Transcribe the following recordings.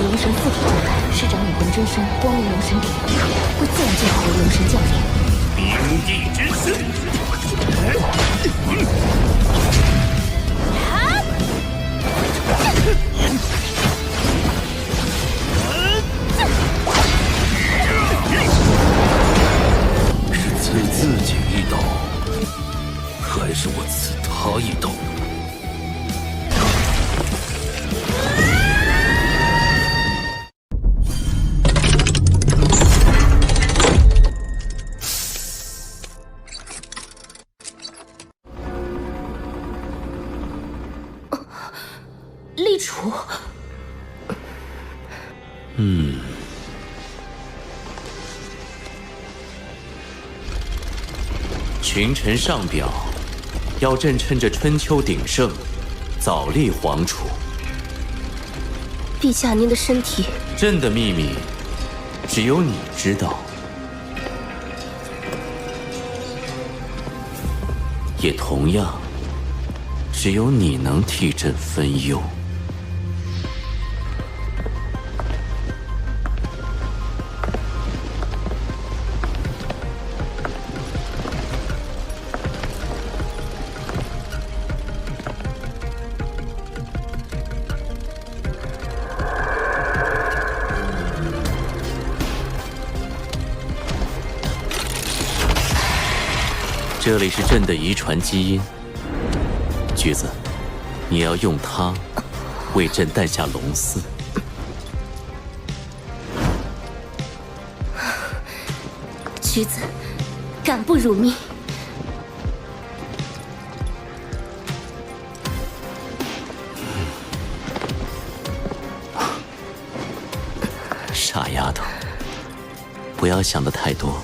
龙神附体状态，施展武魂真身光明龙神体，会自然净化为龙神降临。冰地之势。是刺自己一刀，还是我刺他一刀？立储，群臣上表，要朕趁着春秋鼎盛，早立皇储。陛下，您的身体，朕的秘密，只有你知道，也同样，只有你能替朕分忧。这里是朕的遗传基因，橘子，你要用它为朕诞下龙嗣。橘子，敢不辱命？傻丫头，不要想得太多。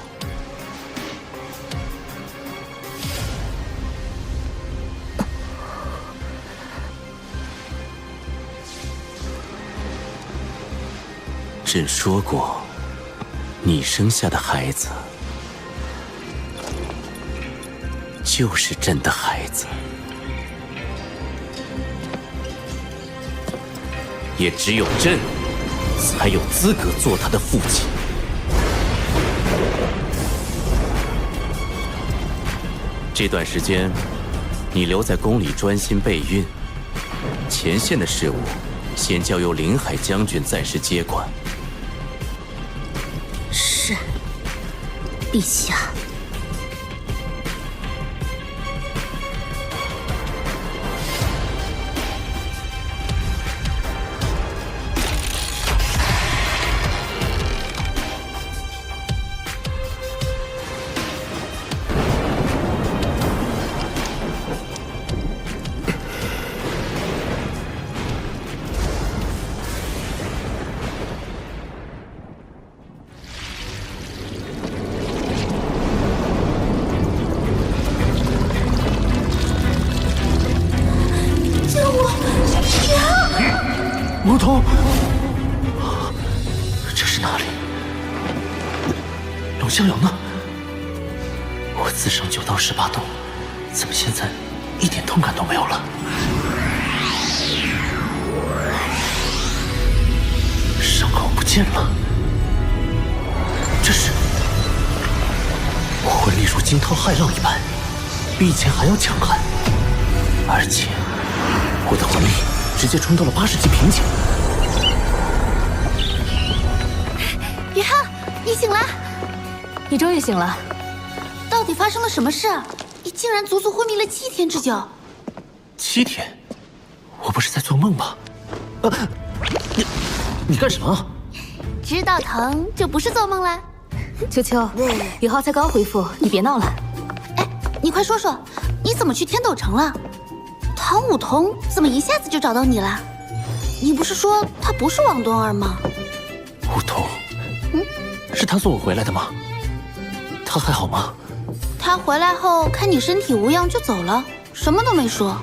朕说过，你生下的孩子就是朕的孩子，也只有朕才有资格做他的父亲。这段时间，你留在宫里专心备孕，前线的事务先交由临海将军暂时接管。是，陛下。魔童，这是哪里？龙逍遥呢？我自伤9刀18洞，怎么现在一点痛感都没有了？伤口不见了，这是魂力如惊涛骇浪一般，比以前还要强悍，而且我的魂力直接冲到了80级瓶颈。雨浩，你醒了！你终于醒了，到底发生了什么事？你竟然足足昏迷了7天之久。7天？我不是在做梦吗？你干什么？知道疼就不是做梦啦。秋秋，雨浩才刚恢复，你别闹了。哎，你快说说，你怎么去天斗城了？唐武桐怎么一下子就找到你了？你不是说他不是王敦儿吗？武桐，是他送我回来的吗？他还好吗？他回来后看你身体无恙就走了，什么都没说。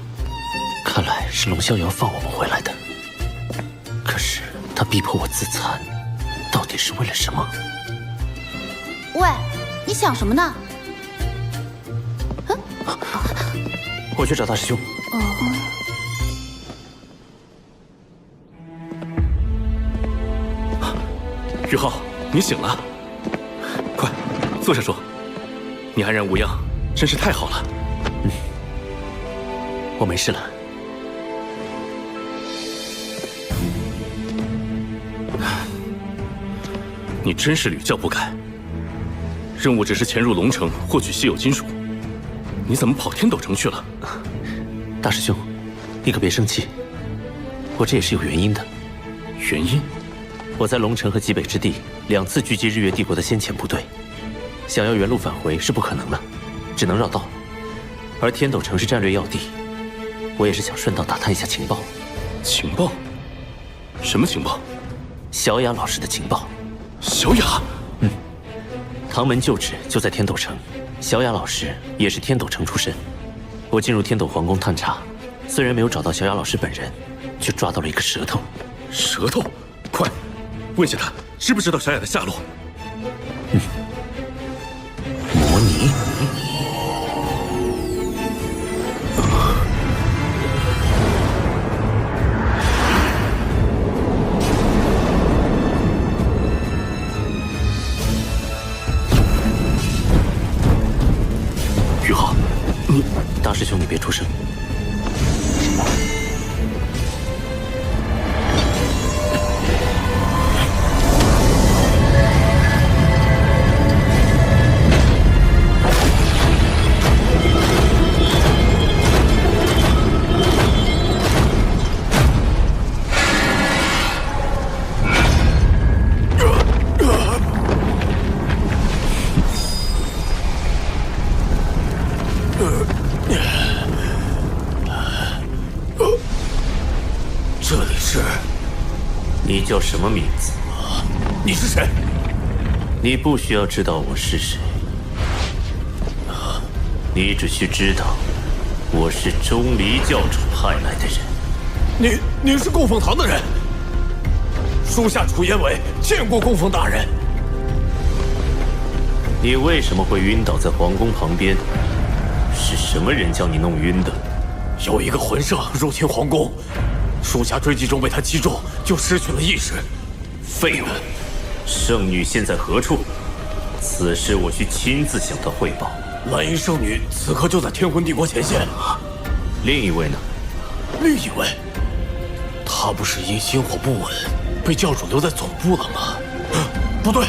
看来是龙逍遥放我们回来的。可是他逼迫我自残，到底是为了什么？喂，你想什么呢？我去找大师兄。玉浩，你醒了，快坐下说。你安然无恙，真是太好了。我没事了。你真是屡教不改。任务只是潜入龙城获取稀有金属，你怎么跑天斗城去了？大师兄，你可别生气，我这也是有原因的。原因？我在龙城和极北之地2次狙击日月帝国的先遣部队，想要原路返回是不可能了，只能绕道。而天斗城是战略要地，我也是想顺道打探一下情报。情报？什么情报？小雅老师的情报。小雅？唐门旧址就在天斗城，小雅老师也是天斗城出身。我进入天斗皇宫探查，虽然没有找到小雅老师本人，却抓到了一个舌头。舌头？快，问下他知不知道小雅的下落。魔尼。玉浩，你……大师兄，你别出声。这里是……你叫什么名字？你是谁？你不需要知道我是谁，你只需知道我是钟离教主派来的人。你是供奉堂的人？属下楚延伟见过供奉大人。你为什么会晕倒在皇宫旁边？是什么人将你弄晕的？有一个魂圣入侵皇宫，属下追击中被他击中，就失去了意识。废物！圣女现在何处？此事我需亲自向她汇报。蓝衣圣女此刻就在天魂帝国前线。另一位呢？另一位，他不是因心火不稳被教主留在总部了吗？不对，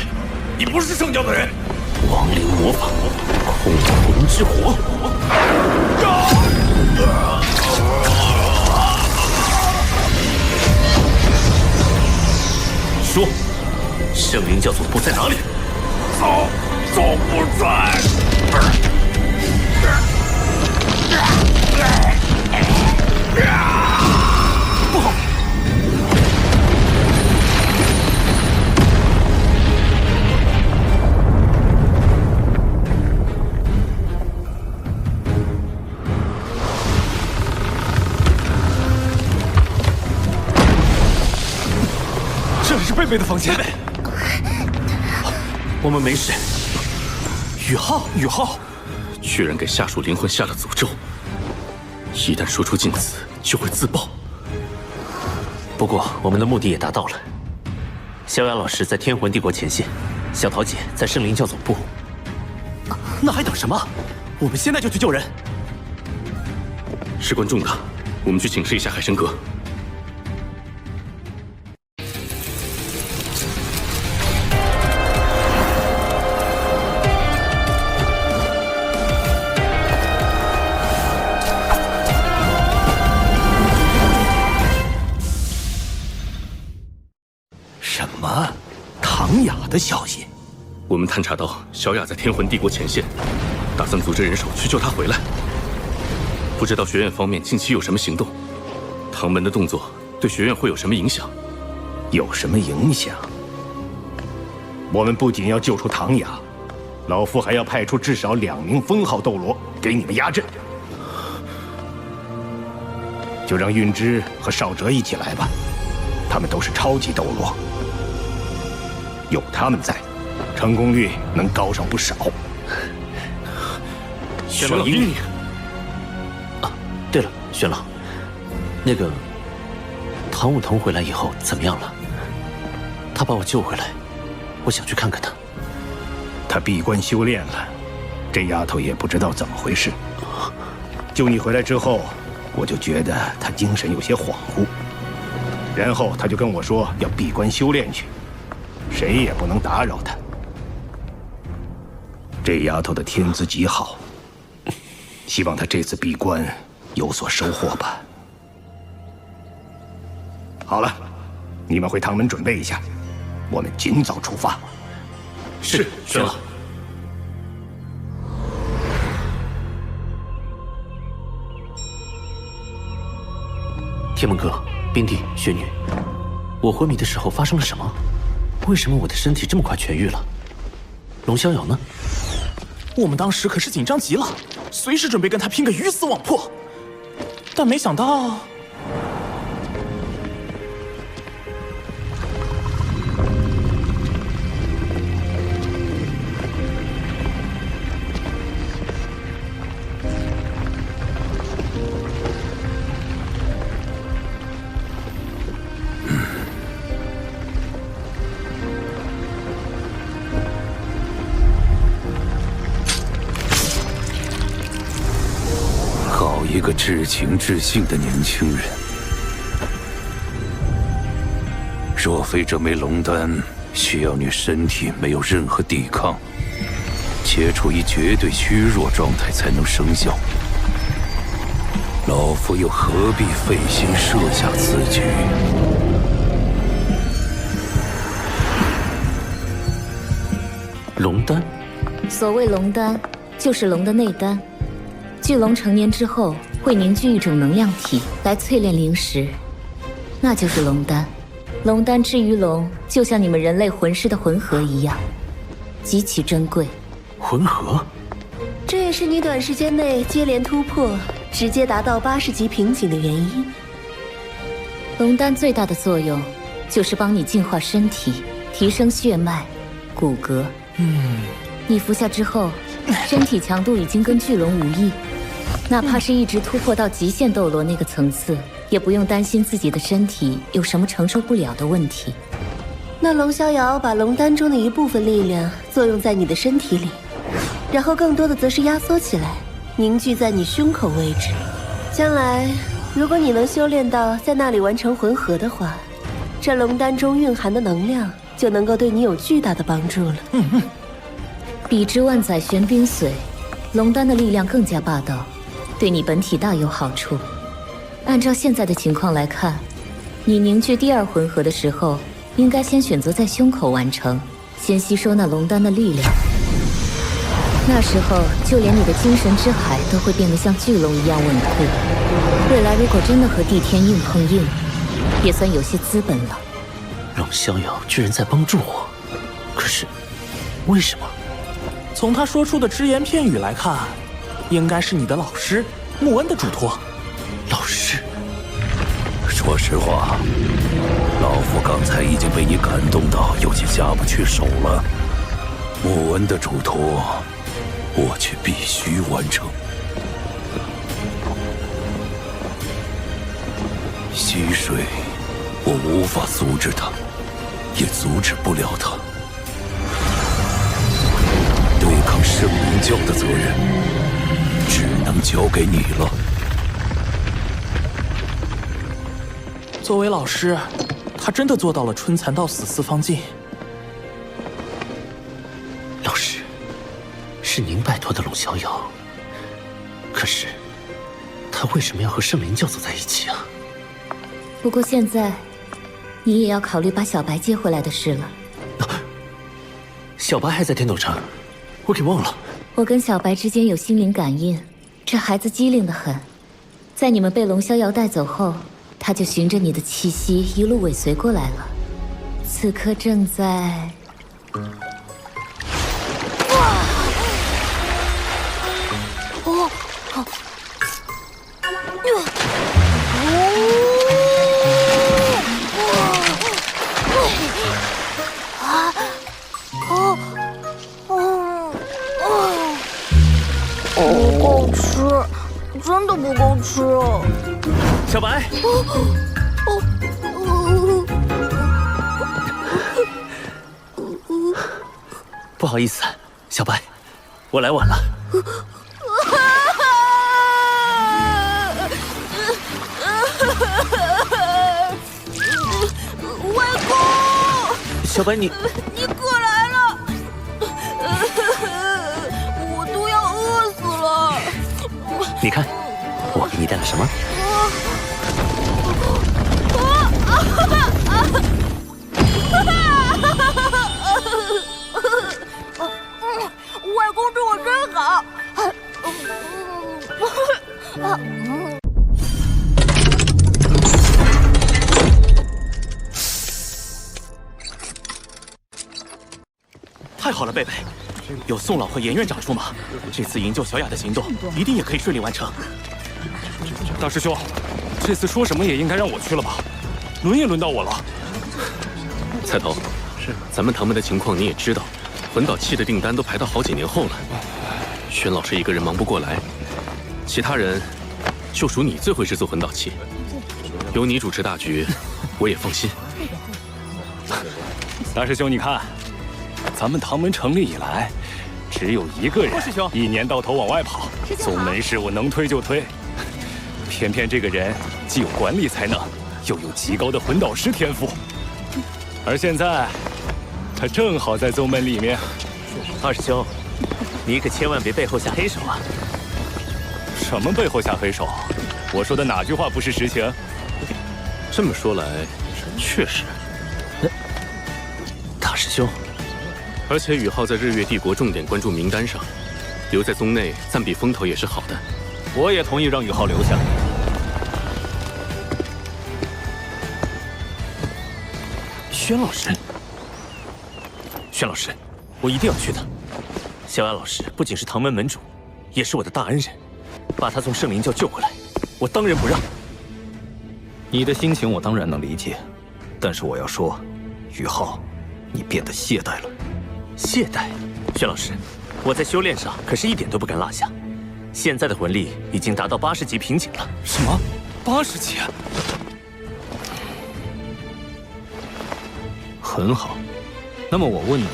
你不是圣教的人。亡灵魔法，控魂之火。说，圣灵教总部在哪里？总部在。不好！这里是贝贝的房间。我们没事。宇浩，居然给下属灵魂下了诅咒，一旦说出禁词，就会自爆。不过我们的目的也达到了。萧雅老师在天魂帝国前线，小桃姐在圣灵教总部。那还等什么？我们现在就去救人。事关重大，我们去请示一下海参哥。什么？唐雅的消息？我们探查到小雅在天魂帝国前线，打算组织人手去救她回来。不知道学院方面近期有什么行动？唐门的动作对学院会有什么影响？有什么影响？我们不仅要救出唐雅，老夫还要派出至少2名封号斗罗给你们压阵。就让韵之和少哲一起来吧，他们都是超级斗罗，有他们在，成功率能高上不少。玄老英明。啊，对了，玄老，那个唐舞桐回来以后怎么样了？他把我救回来，我想去看看她。她闭关修炼了，这丫头也不知道怎么回事。救你回来之后，我就觉得她精神有些恍惚，然后她就跟我说要闭关修炼去，谁也不能打扰她。这丫头的天资极好，希望她这次闭关有所收获吧。好了，你们回唐门准备一下，我们尽早出发。是，玄老。天门哥、冰帝、玄女，我昏迷的时候发生了什么？为什么我的身体这么快痊愈了？龙逍遥呢？我们当时可是紧张极了，随时准备跟他拼个鱼死网破，但没想到。一个至情至性的年轻人，若非这枚龙丹需要你身体没有任何抵抗，且处于绝对虚弱状态才能生效，老夫又何必费心设下此局？龙丹，所谓龙丹，就是龙的内丹。巨龙成年之后会凝聚一种能量体来淬炼灵石，那就是龙丹。龙丹之于龙，就像你们人类魂师的魂核一样，极其珍贵。魂核？这也是你短时间内接连突破，直接达到80级瓶颈的原因。龙丹最大的作用就是帮你净化身体，提升血脉、骨骼。你服下之后，身体强度已经跟巨龙无异。哪怕是一直突破到极限斗罗那个层次，也不用担心自己的身体有什么承受不了的问题。那龙逍遥把龙丹中的一部分力量作用在你的身体里，然后更多的则是压缩起来，凝聚在你胸口位置。将来，如果你能修炼到在那里完成魂核的话，这龙丹中蕴含的能量就能够对你有巨大的帮助了。比之万载玄冰髓，龙丹的力量更加霸道。对你本体大有好处。按照现在的情况来看，你凝聚第2魂核的时候，应该先选择在胸口完成，先吸收那龙丹的力量。那时候，就连你的精神之海都会变得像巨龙一样稳固。未来如果真的和帝天硬碰硬，也算有些资本了。龙逍遥居然在帮助我，可是为什么？从他说出的只言片语来看，应该是你的老师穆恩的嘱托。老师，说实话，老夫刚才已经被你感动到有些下不去手了。穆恩的嘱托，我却必须完成。溪水，我无法阻止他，也阻止不了他。对抗圣灵教的责任，只能交给你了。作为老师，他真的做到了春蚕到死丝方尽。老师，是您拜托的龙逍遥，可是他为什么要和圣灵教走在一起啊？不过现在，你也要考虑把小白接回来的事了。小白还在天斗城，我给忘了。我跟小白之间有心灵感应，这孩子机灵得很。在你们被龙逍遥带走后，他就循着你的气息一路尾随过来了。此刻正在……不够吃，真的不够吃。小白，不好意思，小白，我来晚了。外公，小白，你可来了！我都要饿死了。你看，我给你带了什么？外公对我真好。太好了，贝贝，有宋老和严院长出马，这次营救小雅的行动一定也可以顺利完成。大师兄，这次说什么也应该让我去了吧？轮也轮到我了。菜头，咱们唐门的情况你也知道，魂导器的订单都排到好几年后了。宣老师一个人忙不过来，其他人就属你最会制作魂导器，有你主持大局，我也放心。大师兄，你看，咱们唐门成立以来，只有一个人一年到头往外跑，宗门事务能推就推。偏偏这个人既有管理才能，又有极高的魂导师天赋，而现在他正好在宗门里面。二师兄，你可千万别背后下黑手啊！什么背后下黑手？我说的哪句话不是实情？这么说来，确实。大师兄，而且宇浩在日月帝国重点关注名单上，留在宗内暂避风头也是好的。我也同意让宇浩留下。宣老师，宣老师，我一定要去的。小雅老师不仅是唐门门主，也是我的大恩人，把他从圣灵教救回来，我当仁不让。你的心情我当然能理解，但是我要说，宇浩，你变得懈怠了。懈怠？宣老师，我在修炼上可是一点都不敢落下。现在的魂力已经达到80级瓶颈了。什么？80级？很好，那么我问你，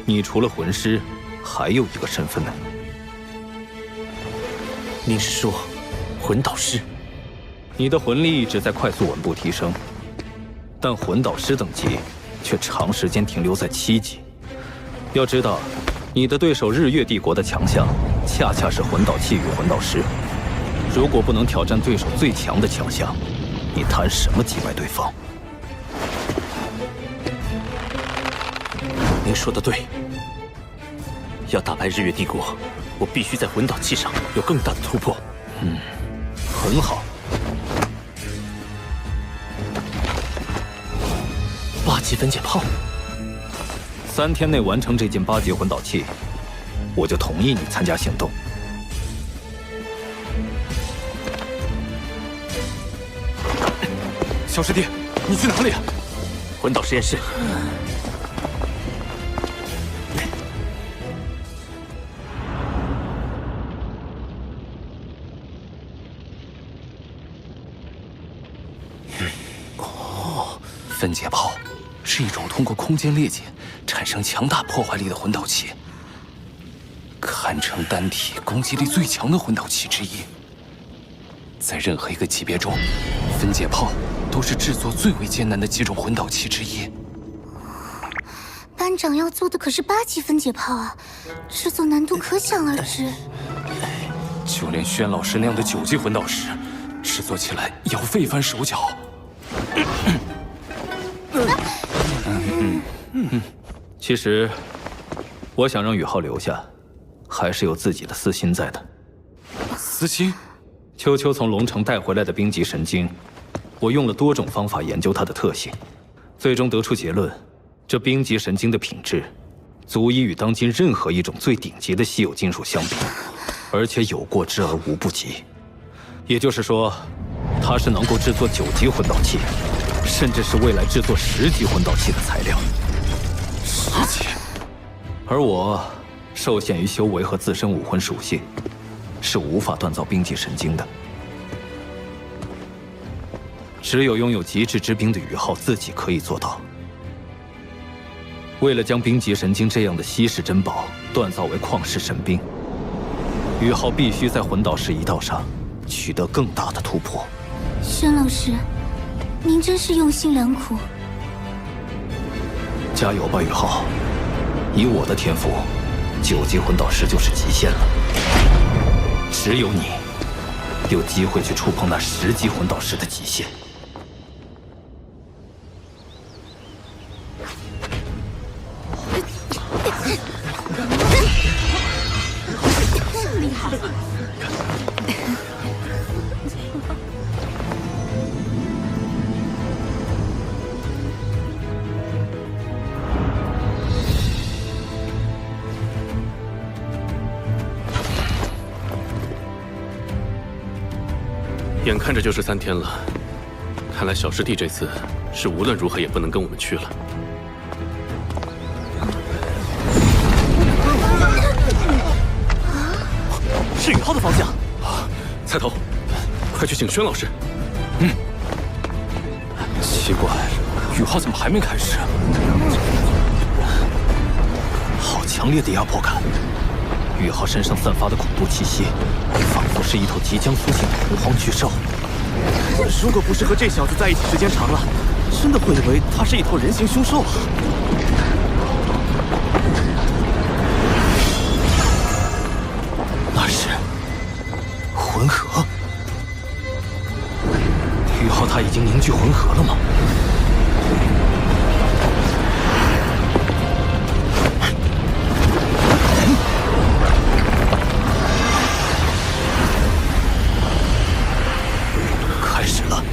你除了魂师，还有一个身份呢？您是说，魂导师？你的魂力一直在快速稳步提升，但魂导师等级却长时间停留在7级。要知道，你的对手日月帝国的强项，恰恰是魂导器与魂导师。如果不能挑战对手最强的强项，你谈什么击败对方？您说的对，要打败日月帝国，我必须在魂导器上有更大的突破。很好。8级分解炮，3天内完成这件8级魂导器，我就同意你参加行动。小师弟，你去哪里？魂导实验室。分解炮是一种通过空间裂解产生强大破坏力的魂导器，堪称单体攻击力最强的魂导器之一。在任何一个级别中，分解炮都是制作最为艰难的几种魂导器之一。班长要做的可是8级分解炮啊，制作难度可想而知。就连宣老师那样的9级魂导师，制作起来也要费一番手脚。其实，我想让宇浩留下，还是有自己的私心在的。私心？秋秋从龙城带回来的冰级神经，我用了多种方法研究它的特性，最终得出结论：这冰级神经的品质，足以与当今任何一种最顶级的稀有金属相比，而且有过之而无不及。也就是说，它是能够制作9级魂导器，甚至是未来制作10级魂导器的材料。10级？而我受限于修为和自身武魂属性，是无法锻造冰级神经的。只有拥有极致之冰的宇浩自己可以做到。为了将冰极神经这样的稀世珍宝锻造为旷世神兵，宇浩必须在魂导师一道上取得更大的突破。轩老师，您真是用心良苦。加油吧，宇浩！以我的天赋，9级魂导师就是极限了。只有你有机会去触碰那10级魂导师的极限。厉害！眼看着就是3天了，看来小师弟这次是无论如何也不能跟我们去了。是宇浩的方向。菜头，快去请轩老师。奇怪，宇浩怎么还没开始？好强烈的压迫感！宇浩身上散发的恐怖气息，仿佛是一头即将苏醒的洪荒巨兽。如果不是和这小子在一起时间长了，真的会以为他是一头人形凶兽啊！那是魂核。宇浩他已经凝聚魂核了吗？开始了。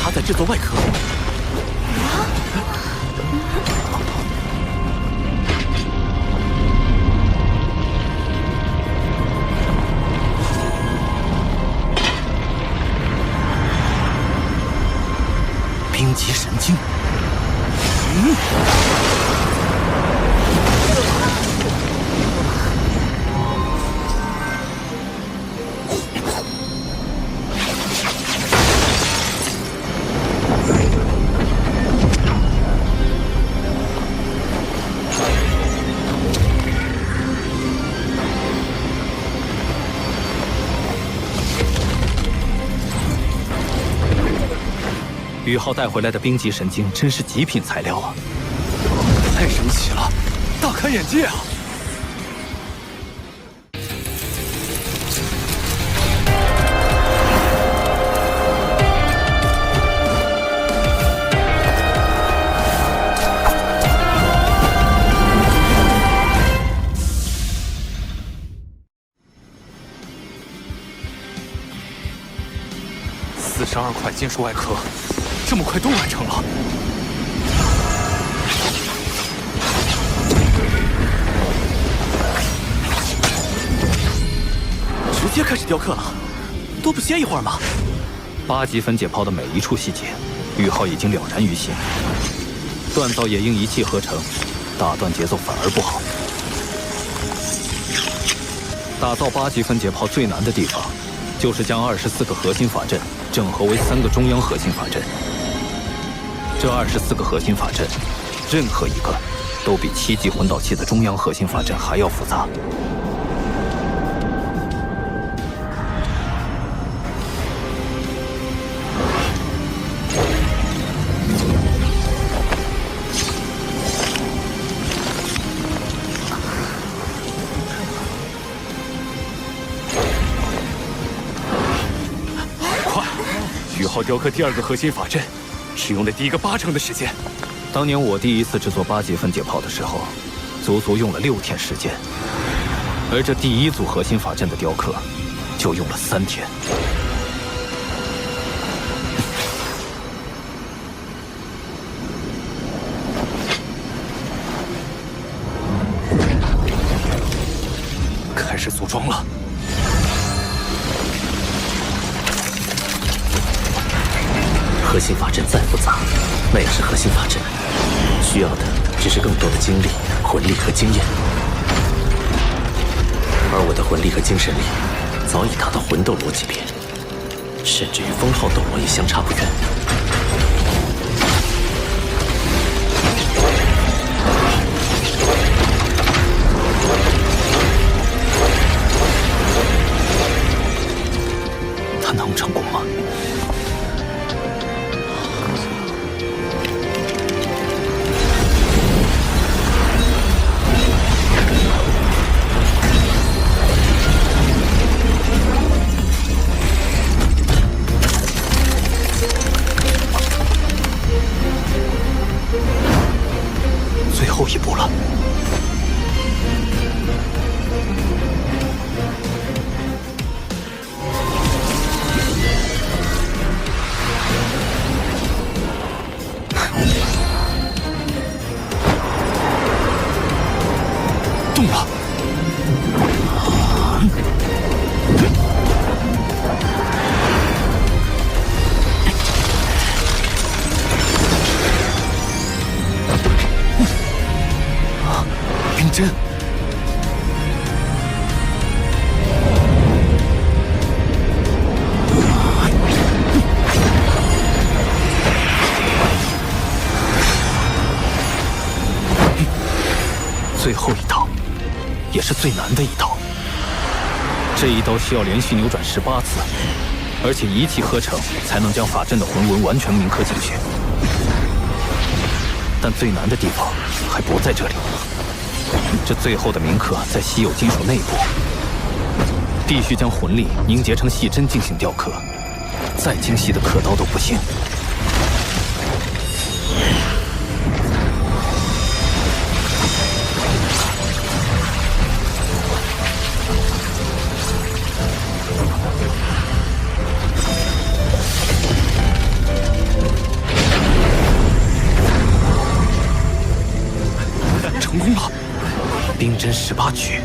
他在制作外壳。冰极神经。宇浩带回来的冰极神经真是极品材料啊！太神奇了，大开眼界啊！42块金属外壳，这么快都完成了。直接开始雕刻了，都不歇一会儿吗？8级分解炮的每一处细节，宇浩已经了然于心。锻造也应一气呵成，打断节奏反而不好。打造8级分解炮最难的地方，就是将24个核心法阵整合为3个中央核心法阵。这24个核心法阵，任何一个都比7级魂导器的中央核心法阵还要复杂。宇浩雕刻第2个核心法阵，只用了第1个80%的时间。当年我第1次制作8级分解炮的时候，足足用了6天时间，而这第1组核心法阵的雕刻，就用了3天。开始组装了。核心法阵再复杂，那也是核心法阵，需要的只是更多的精力、魂力和经验，而我的魂力和精神力早已达到魂斗罗级别，甚至与封号斗罗也相差不远。他能成功吗？最后一步了。动了！冰针。最后一刀，也是最难的一刀。这一刀需要连续扭转18次，而且一气呵成，才能将法阵的魂纹完全铭刻进去。但最难的地方还不在这里，这最后的铭刻在稀有金属内部，必须将魂力凝结成细针进行雕刻，再精细的刻刀都不行。成功了！冰针18举，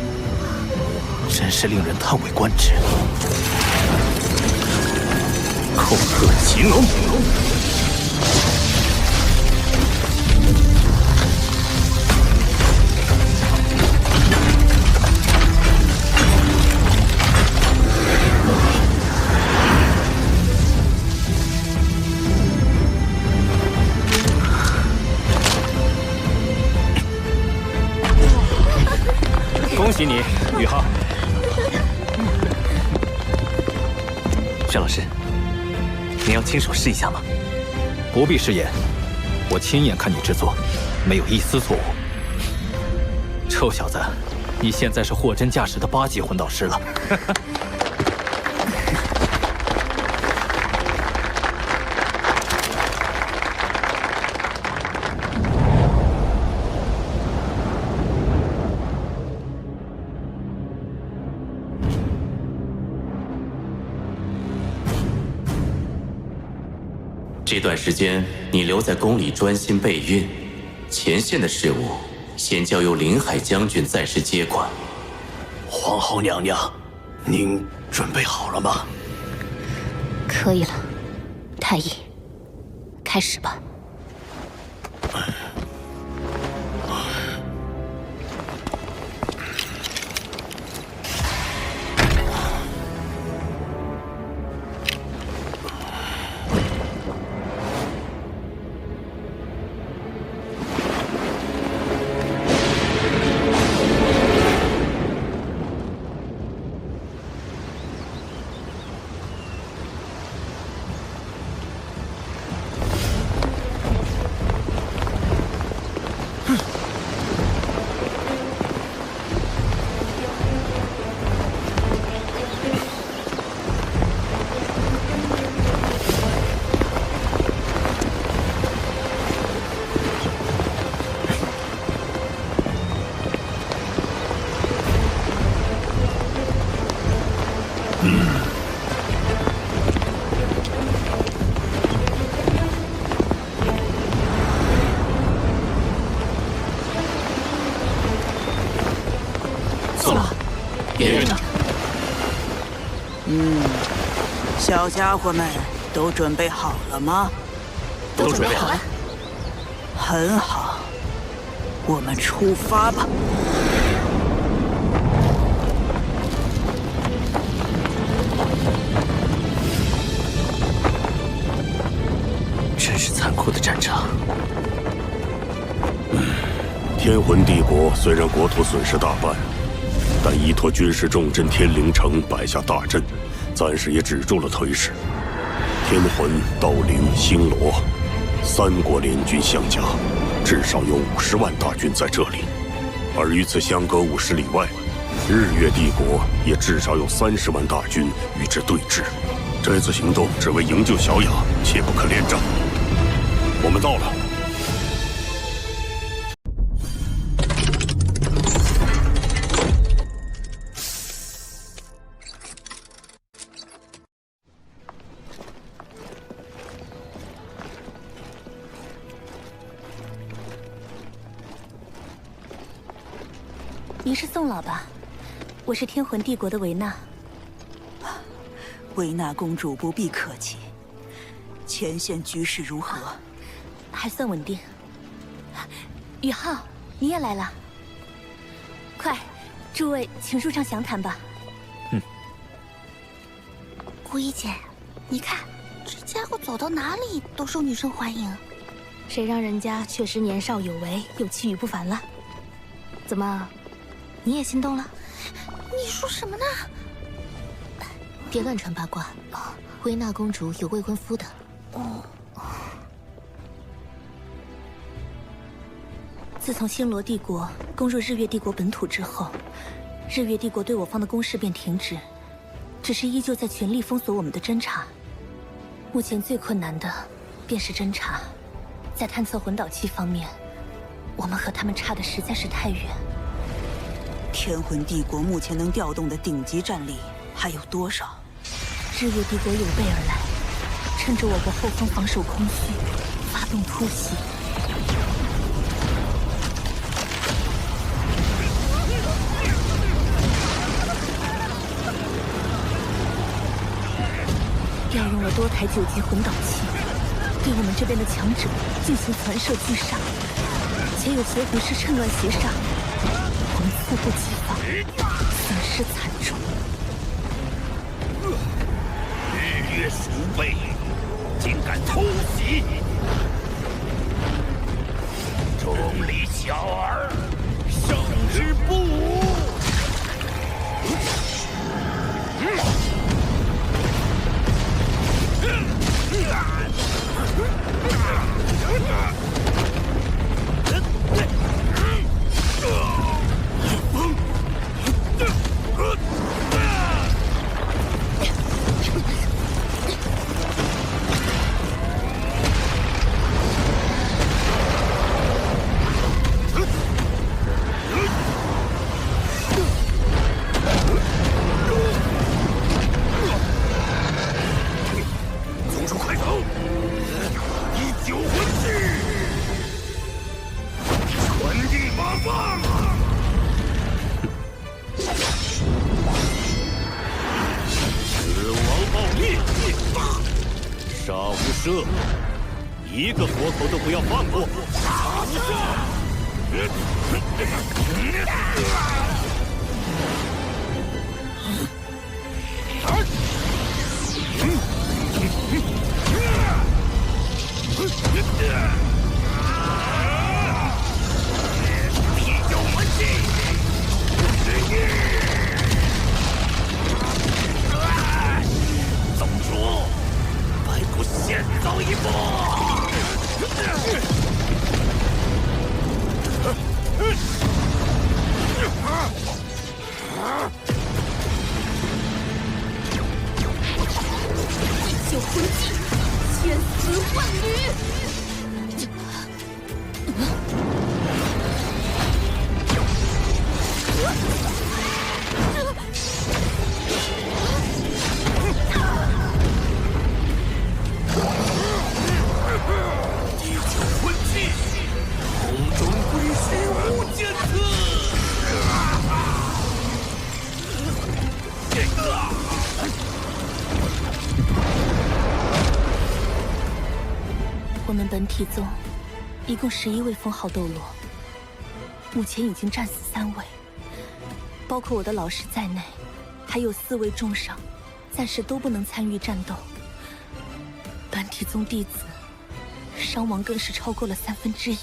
真是令人叹为观止。寇鹤擒龙。恭喜你，宇浩。沈老师，您要亲手试一下吗？不必试验，我亲眼看你制作，没有一丝错误。臭小子，你现在是货真价实的8级魂导师了。这段时间你留在宫里专心备孕，前线的事务先交由临海将军暂时接管。皇后娘娘，您准备好了吗？可以了，太医，开始吧。严院长。小家伙们都准备好了吗？都准备好了。很好，我们出发吧。真是残酷的战场。天魂帝国虽然国土损失大半，但依托军事重镇天灵城摆下大阵，暂时也止住了颓势。天魂、道灵、星罗3国联军相加，至少有50万大军在这里。而与此相隔50里外，日月帝国也至少有30万大军与之对峙。这次行动只为营救小雅，切不可恋战。我们到了。您是宋老吧？我是天魂帝国的维娜。维娜公主不必客气。前线局势如何？还算稳定。宇浩，你也来了。快，诸位请入帐详谈吧。顾一姐，你看这家伙走到哪里都受女生欢迎。谁让人家确实年少有为，又气宇不凡了？怎么，你也心动了？你说什么呢？别乱传八卦。维娜公主有未婚夫的。自从星罗帝国攻入日月帝国本土之后，日月帝国对我方的攻势便停止，只是依旧在全力封锁我们的侦察。目前最困难的便是侦察，在探测魂导器方面，我们和他们差的实在是太远。天魂帝国目前能调动的顶级战力还有多少？日月帝国有备而来，趁着我国后方防守空虚，发动突袭。调用了多台9级魂导器，对我们这边的强者进行传射击杀，且有邪魂师趁乱袭杀，我们猝不及防，损失惨重。日月鼠辈，竟敢偷袭！众里小儿，胜之不武！射，一个活口都不要放过！必有门迹！宗主，白骨先走一步！地球魂技，千丝万缕。地球魂技，空中归虚无间刺！我们本体宗一共11位封号斗罗，目前已经战死3位，包括我的老师在内，还有4位重伤，暂时都不能参与战斗。本体宗弟子伤亡更是超过了1/3。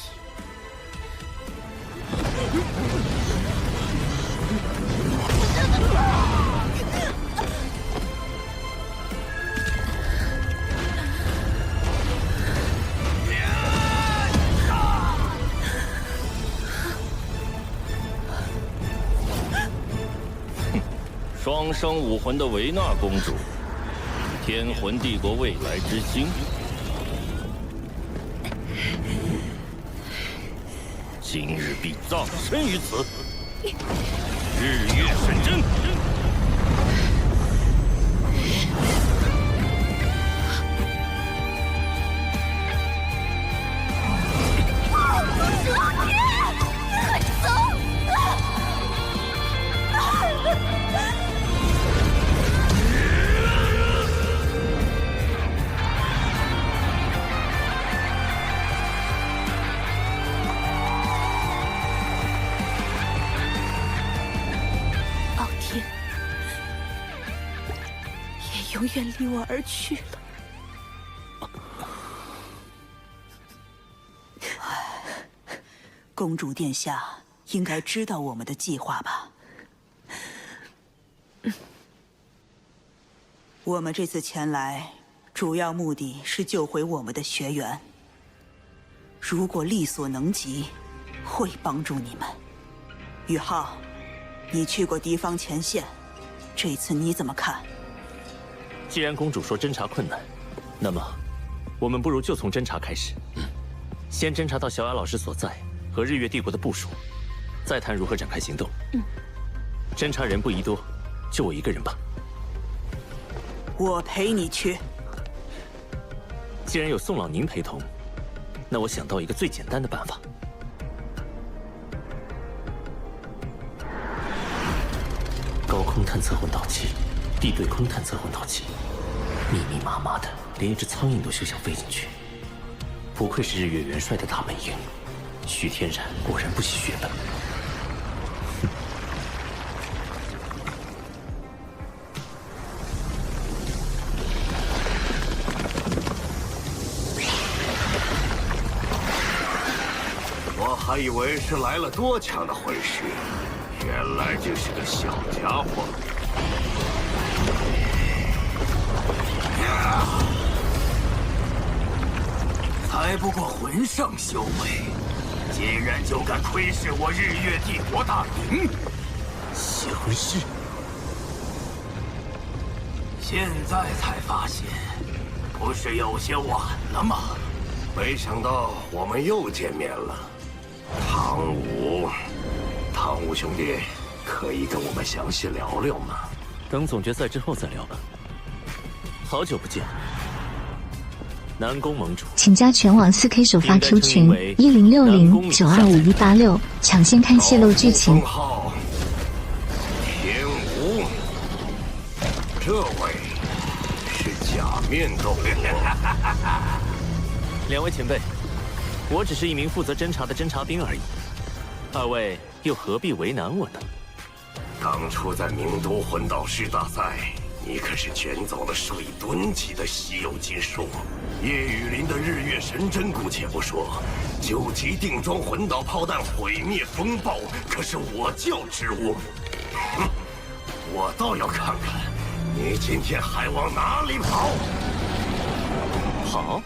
双生武魂的维纳公主，天魂帝国未来之星，今日必葬身于此。日月神针。永远离我而去了。公主殿下应该知道我们的计划吧？我们这次前来，主要目的是救回我们的学员。如果力所能及，会帮助你们。宇浩，你去过敌方前线，这次你怎么看？既然公主说侦查困难，那么我们不如就从侦查开始。先侦查到小雅老师所在和日月帝国的部署，再谈如何展开行动。侦查人不宜多，就我一个人吧。我陪你去。既然有宋老您陪同，那我想到一个最简单的办法。高空探测混导器，地对空探测混导器，密密麻麻的，连一只苍蝇都休想飞进去。不愧是日月元帅的大本营，徐天然果然不惜血本。我还以为是来了多强的魂师，原来就是个小家伙。才不过魂上修为，竟然就敢窥视我日月帝国大营，邪魂师！现在才发现，不是有些晚了吗？没想到我们又见面了，汤武兄弟，可以跟我们详细聊聊吗？等总决赛之后再聊吧。好久不见。南宫盟主，请加全网4K 首发 Q 群1060925186，抢先看泄露剧情。号天武，这位是假面斗罗。两位前辈，我只是一名负责侦查的侦察兵而已，二位又何必为难我呢？当初在名都魂导师大赛，你可是卷走了水吨级的稀有金属。叶雨林的日月神针姑且不说，9级定装魂导炮弹毁灭风暴可是我教之物。哼，我倒要看看你今天还往哪里跑！跑？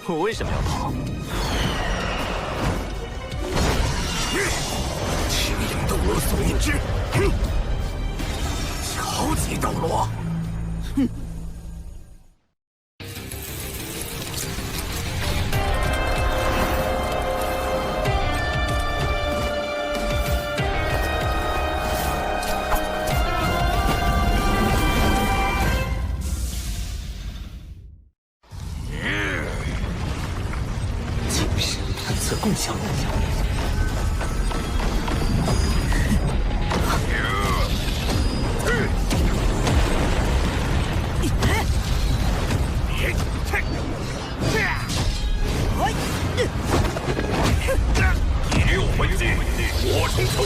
我为什么要跑？青影斗罗宋印之，超级斗罗，哼！精神探测共享。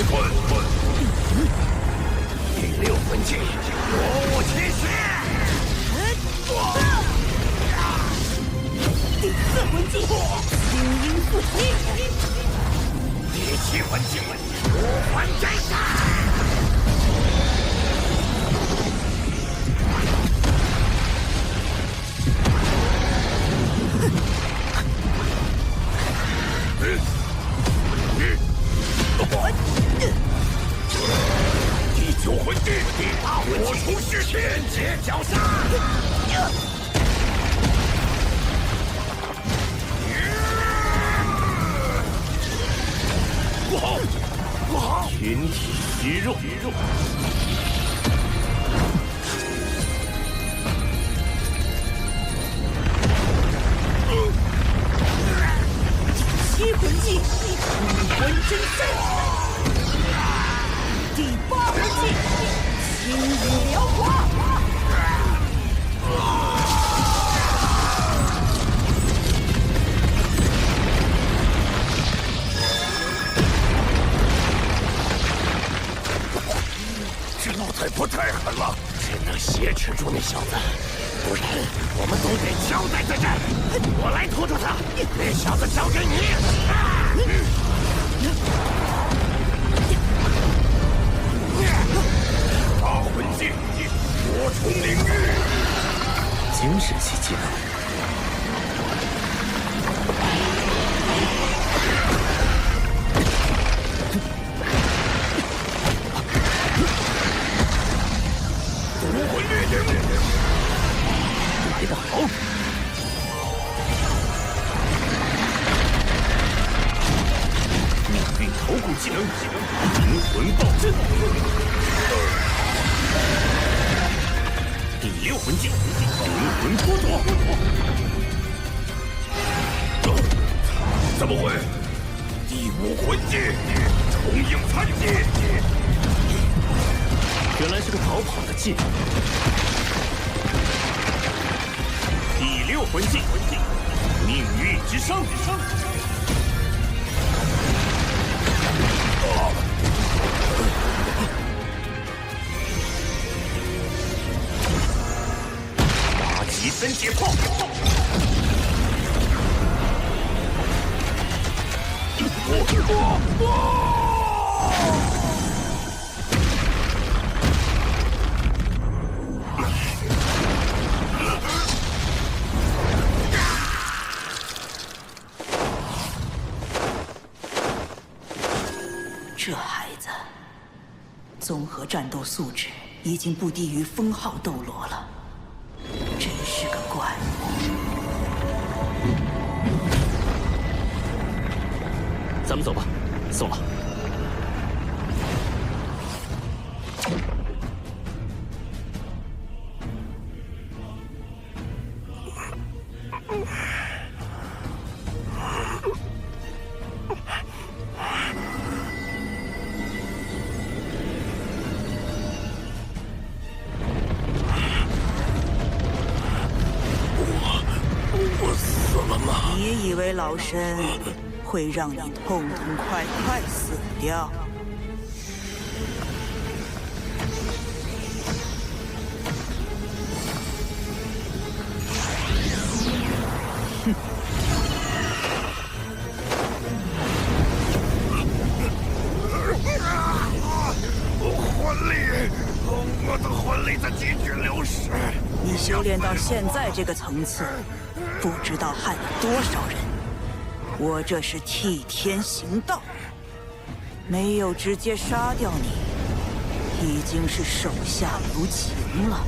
棍，第六魂技，魔物奇袭。第四魂技，精英附体。第七魂技，五环斩杀。第九魂技，火冲虚天劫绞杀。不好，不好！群体虚弱。七魂技，五魂真身。第八魂技，青羽燎华。这老太婆太狠了，只能挟持住那小子，不然我们都得交代在这儿。我来拖住他，那小子交给你。八魂技，火冲领域，精神系技能。来得好！命运头骨技能，灵魂暴震。第六魂技，灵魂剥夺。怎么会？第五魂技，重影残技。原来是个逃跑的技能。第六魂技，命运之伤。八级分解炮。这孩子，综合战斗素质已经不低于封号斗罗了，真是个怪物。咱们走吧，宋老。我死了吗？你以为老身会让你痛痛快快死掉？哼！魂力，我的魂力在急剧流失。你修炼到现在这个层次，不知道害了多少人。我这是替天行道，没有直接杀掉你，已经是手下留情了。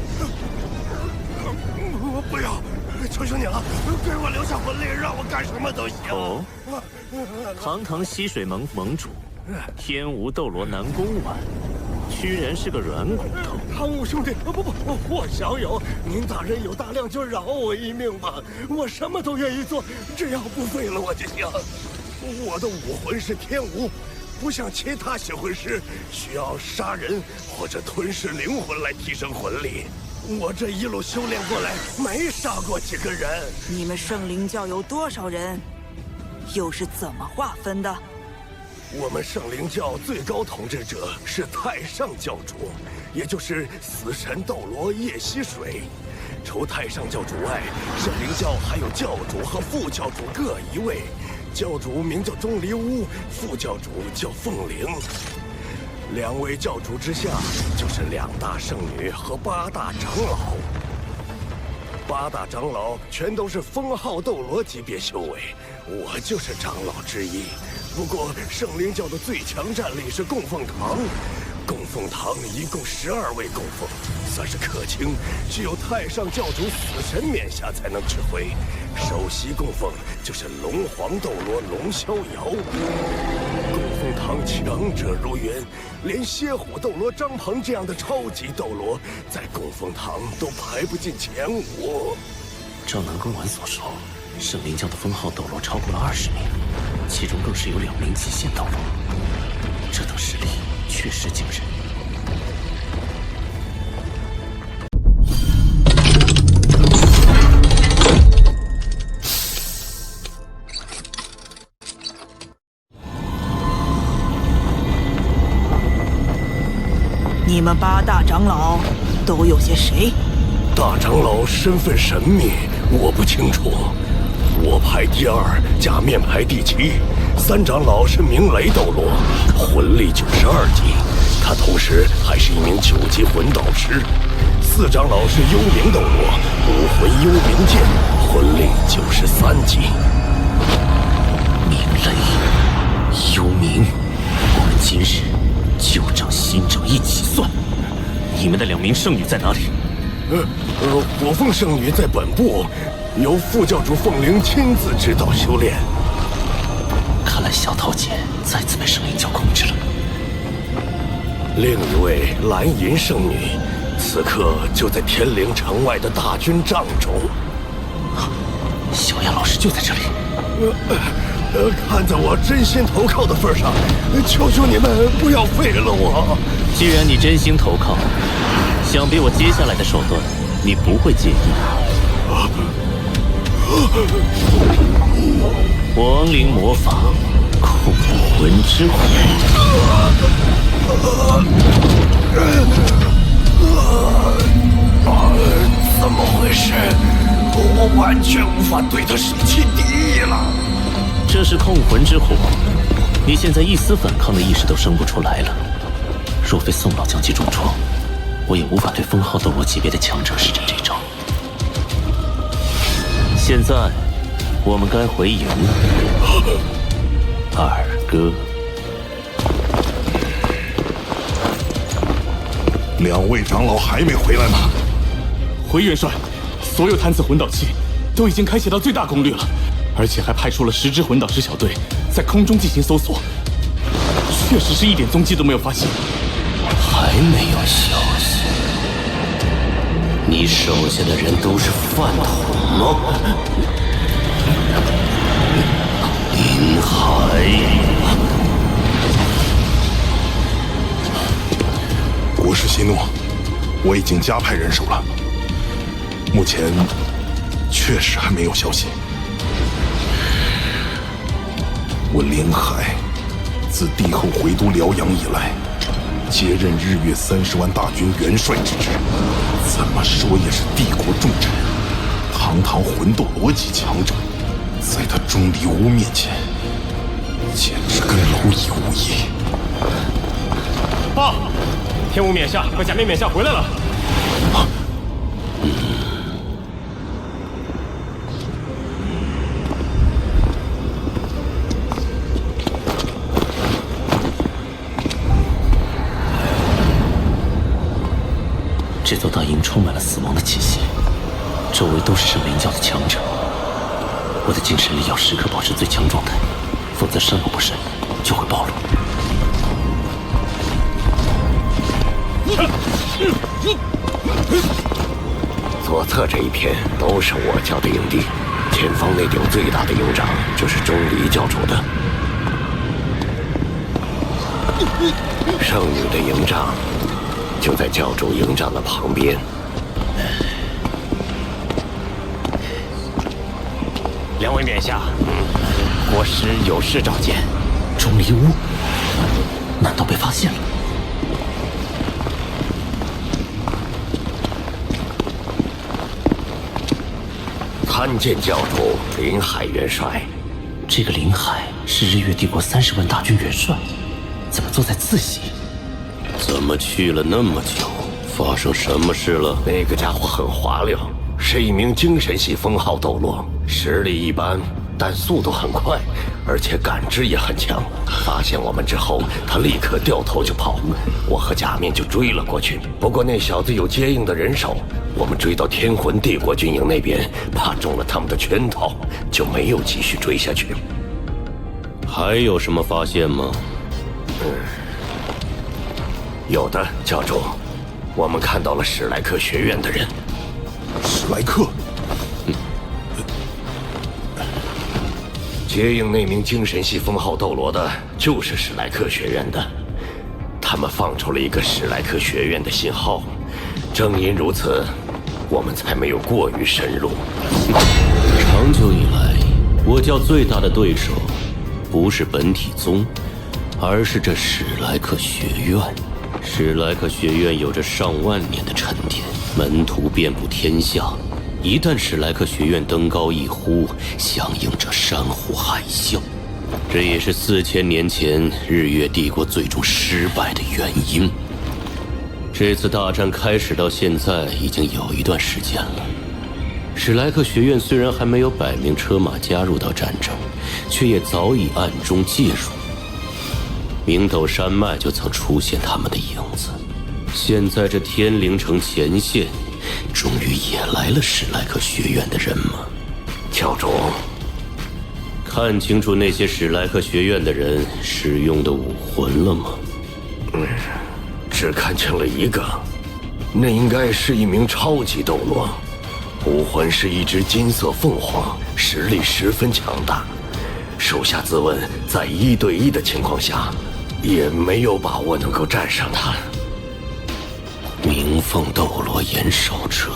不要，求求你了，给我留下魂力，让我干什么都行。哦，堂堂溪水盟盟主，天无斗罗南宫丸，居然是个软骨头。汤武兄弟，不，我小友，您大人有大量，就饶我一命吧，我什么都愿意做，只要不废了我就行。我的武魂是天无，不像其他血魂师需要杀人或者吞噬灵魂来提升魂力。我这一路修炼过来，没杀过几个人。你们圣灵教有多少人？又是怎么划分的？我们圣灵教最高统治者是太上教主，也就是死神斗罗叶吸水。除太上教主外，圣灵教还有教主和副教主各一位。教主名叫钟离乌，副教主叫凤灵。2位教主之下，就是2大圣女和8大长老。8大长老全都是封号斗罗级别修为，我就是长老之一。不过圣灵教的最强战力是供奉堂，供奉堂一共12位供奉，算是客卿，只有太上教主死神冕下才能指挥。首席供奉就是龙皇斗罗龙逍遥。供奉堂强者如云，连蝎虎斗罗张鹏这样的超级斗罗，在供奉堂都排不进前5。照南宫丸所说，圣灵教的封号斗罗超过了20名，其中更是有2名极限斗罗。这等实力确实惊人。你们8大长老都有些谁？大长老身份神秘，我不清楚。我排第2，假面排第7。3长老是明雷斗罗，魂力92级，他同时还是一名9级魂导师。4长老是幽冥斗罗，武魂幽冥剑，魂力93级。明雷，幽冥，我们今日旧账新账一起算。你们的2名圣女在哪里？火凤圣女在本部，由副教主凤灵亲自指导修炼。看来小桃姐再次被圣灵教控制了。另一位蓝银圣女，此刻就在天灵城外的大军帐中。小雅老师就在这里。看在我真心投靠的份上，求求你们不要废了我。既然你真心投靠，想必我接下来的手段你不会介意。亡灵魔法，控魂之火。怎么回事？我完全无法对他生起敌意了。这是控魂之火，你现在一丝反抗的意识都生不出来了。若非宋老将其重创，我也无法对封号斗罗级别的强者施展这招。现在，我们该回营了。二哥，2位长老还没回来吗？回元帅，所有贪字魂导器都已经开启到最大功率了，而且还派出了10支魂导师小队在空中进行搜索，确实是一点踪迹都没有发现。还没有消息？你手下的人都是饭桶吗？银海，国师息怒，我已经加派人手了，目前确实还没有消息。我林海自帝后回都辽阳以来，接任日月30万大军元帅之职，怎么说也是帝国重臣，堂堂魂斗罗级强者，在他钟离乌面前，简直跟蝼蚁无异。报，天武冕下和假面冕下回来了。这座大营充满了死亡的气息，周围都是圣灵教的强者。我的精神力要时刻保持最强状态，否则稍有不慎就会暴露。左侧这一片都是我教的营地，前方那顶最大的营帐就是钟离教主的。圣女的营帐就在教主营帐的旁边。2位冕下，国师有事召见。钟离乌，难道被发现了？参见教主林海元帅。这个林海是日月帝国30万大军元帅，怎么坐在自席？怎么去了那么久？发生什么事了？那个家伙很滑溜，是一名精神系封号斗罗，实力一般，但速度很快，而且感知也很强。发现我们之后，他立刻掉头就跑，我和假面就追了过去。不过那小子有接应的人手，我们追到天魂帝国军营那边，怕中了他们的圈套，就没有继续追下去。还有什么发现吗？有的，教主，我们看到了史莱克学院的人。史莱克？接应那名精神系封号斗罗的，就是史莱克学院的。他们放出了一个史莱克学院的信号，正因如此，我们才没有过于深入。长久以来，我较最大的对手，不是本体宗，而是这史莱克学院。史莱克学院有着上万年的沉淀，门徒遍布天下。一旦史莱克学院登高一呼，响应着山呼海啸，这也是4000年前日月帝国最终失败的原因。这次大战开始到现在已经有一段时间了，史莱克学院虽然还没有摆明车马加入到战争，却也早已暗中介入。明斗山脉就曾出现他们的影子，现在这天灵城前线终于也来了史莱克学院的人吗？教主，看清楚那些史莱克学院的人使用的武魂了吗？只看清了一个，那应该是一名超级斗罗，武魂是一只金色凤凰，实力十分强大。手下自问，在1对1的情况下，也没有把握能够战胜他。鸣凤斗罗严少哲，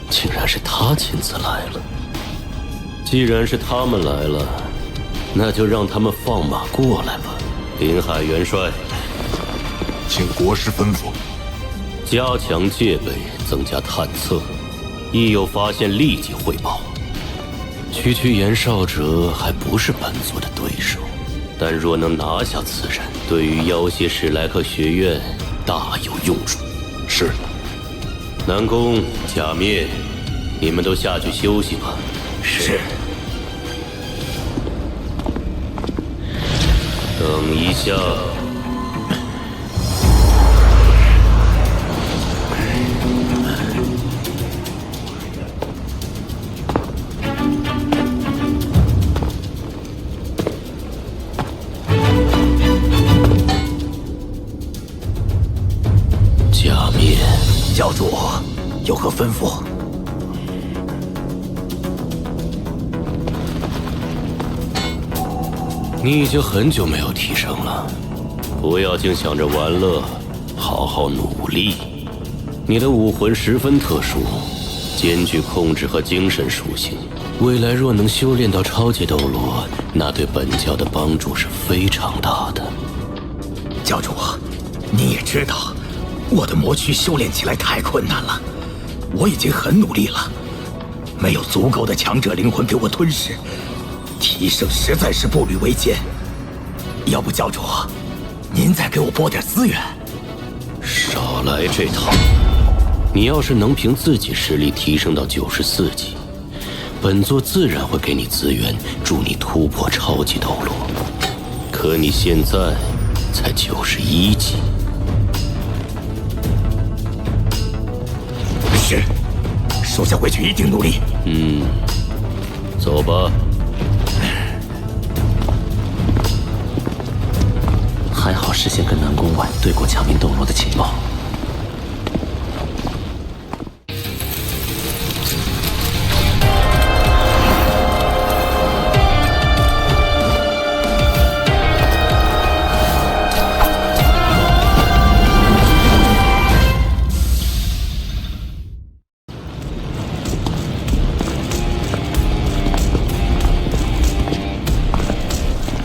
竟然是他亲自来了。既然是他们来了，那就让他们放马过来吧。林海元帅，请国师吩咐。加强戒备，增加探测，一有发现立即汇报。区区严少哲还不是本座的对手，但若能拿下此人，对于要挟史莱克学院大有用处。是。南宫、假面，你们都下去休息吧。是。等一下。假面，教主有何吩咐？你已经很久没有提升了，不要净想着玩乐，好好努力。你的武魂十分特殊，兼具控制和精神属性，未来若能修炼到超级斗罗，那对本教的帮助是非常大的。教主，你也知道，我的魔躯修炼起来太困难了，我已经很努力了，没有足够的强者灵魂给我吞噬，提升实在是步履维艰。要不教主，您再给我拨点资源。少来这套！你要是能凭自己实力提升到94级，本座自然会给你资源，助你突破超级斗罗。可你现在才91级。是，手下回去一定努力。走吧。还好事先跟南宫婉对过强名斗罗的情报。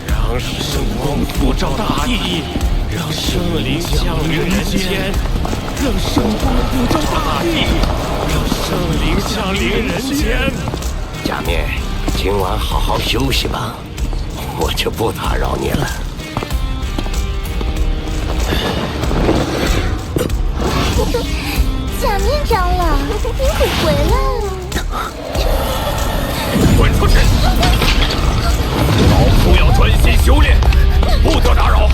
让圣光普照大地，让生灵降临人间，让圣光普照大地，让生灵降临人间。假面，今晚好好休息吧，我就不打扰你了。假面长老，您可回来了！滚出去！老夫要专心修炼，不得打扰。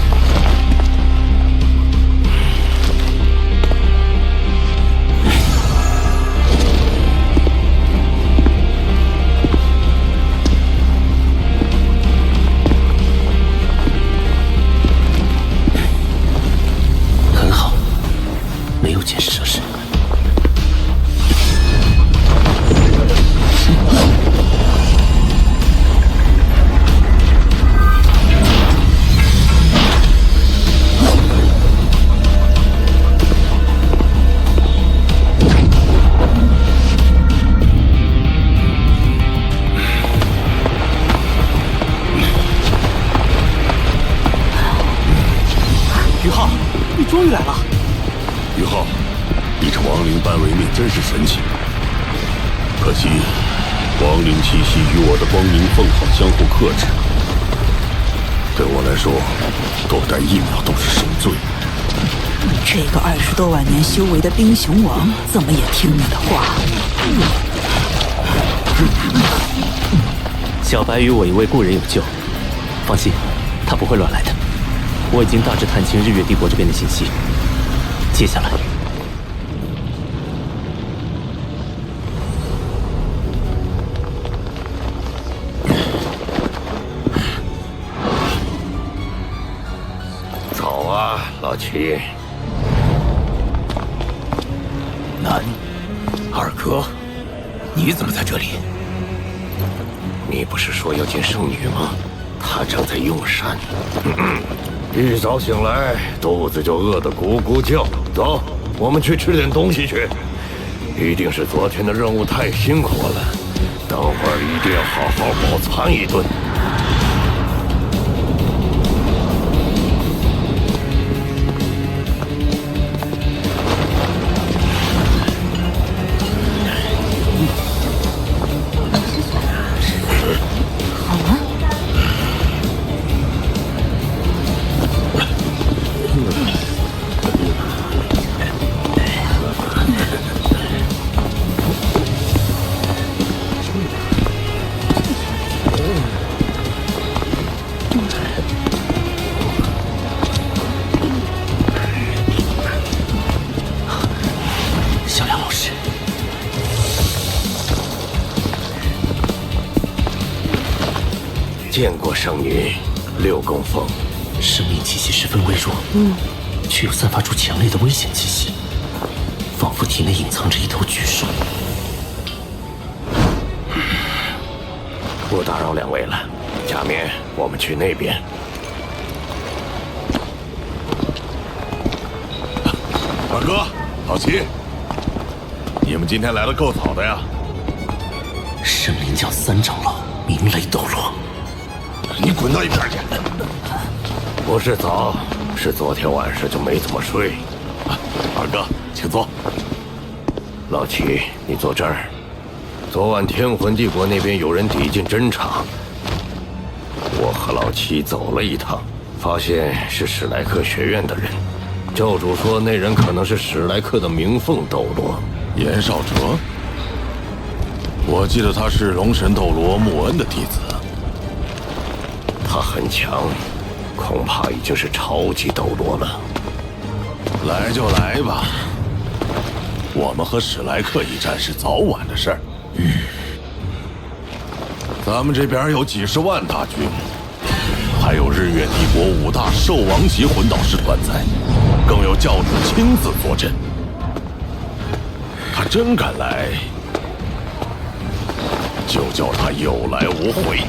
很好，没有监视设施。终于来了，于浩，你这亡灵般为命真是神奇。可惜，亡灵气息与我的光明凤凰相互克制，对我来说，多待1秒都是受罪。这个20多万年修为的冰熊王，怎么也听你的话？小白与我一位故人有救，放心，他不会乱来的。我已经大致探清日月帝国这边的信息，接下来早啊，老七。南，二哥，你怎么在这里？你不是说要见圣女吗？她正在用膳。一早醒来，肚子就饿得咕咕叫。走，我们去吃点东西去。一定是昨天的任务太辛苦了，等会儿一定要好好饱餐一顿。见过圣女，6供奉，生命气息十分微弱，却又散发出强烈的危险气息，仿佛体内隐藏着一头巨兽。不打扰2位了，假面，我们去那边。二哥，老齐，你们今天来的够早的呀！圣灵教3长老鸣雷斗罗。你滚到一边去！不是早，是昨天晚上就没怎么睡。二哥，请坐。老齐，你坐这儿。昨晚天魂帝国那边有人抵近侦查，我和老齐走了一趟，发现是史莱克学院的人。教主说那人可能是史莱克的鸣凤斗罗严少哲。我记得他是龙神斗罗穆恩的弟子。他很强，恐怕已经是超级斗罗了。来就来吧，我们和史莱克一战是早晚的事儿。咱们这边有几十万大军，还有日月帝国5大兽王级魂导师团在，更有教主亲自坐镇。他真敢来，就叫他有来无回。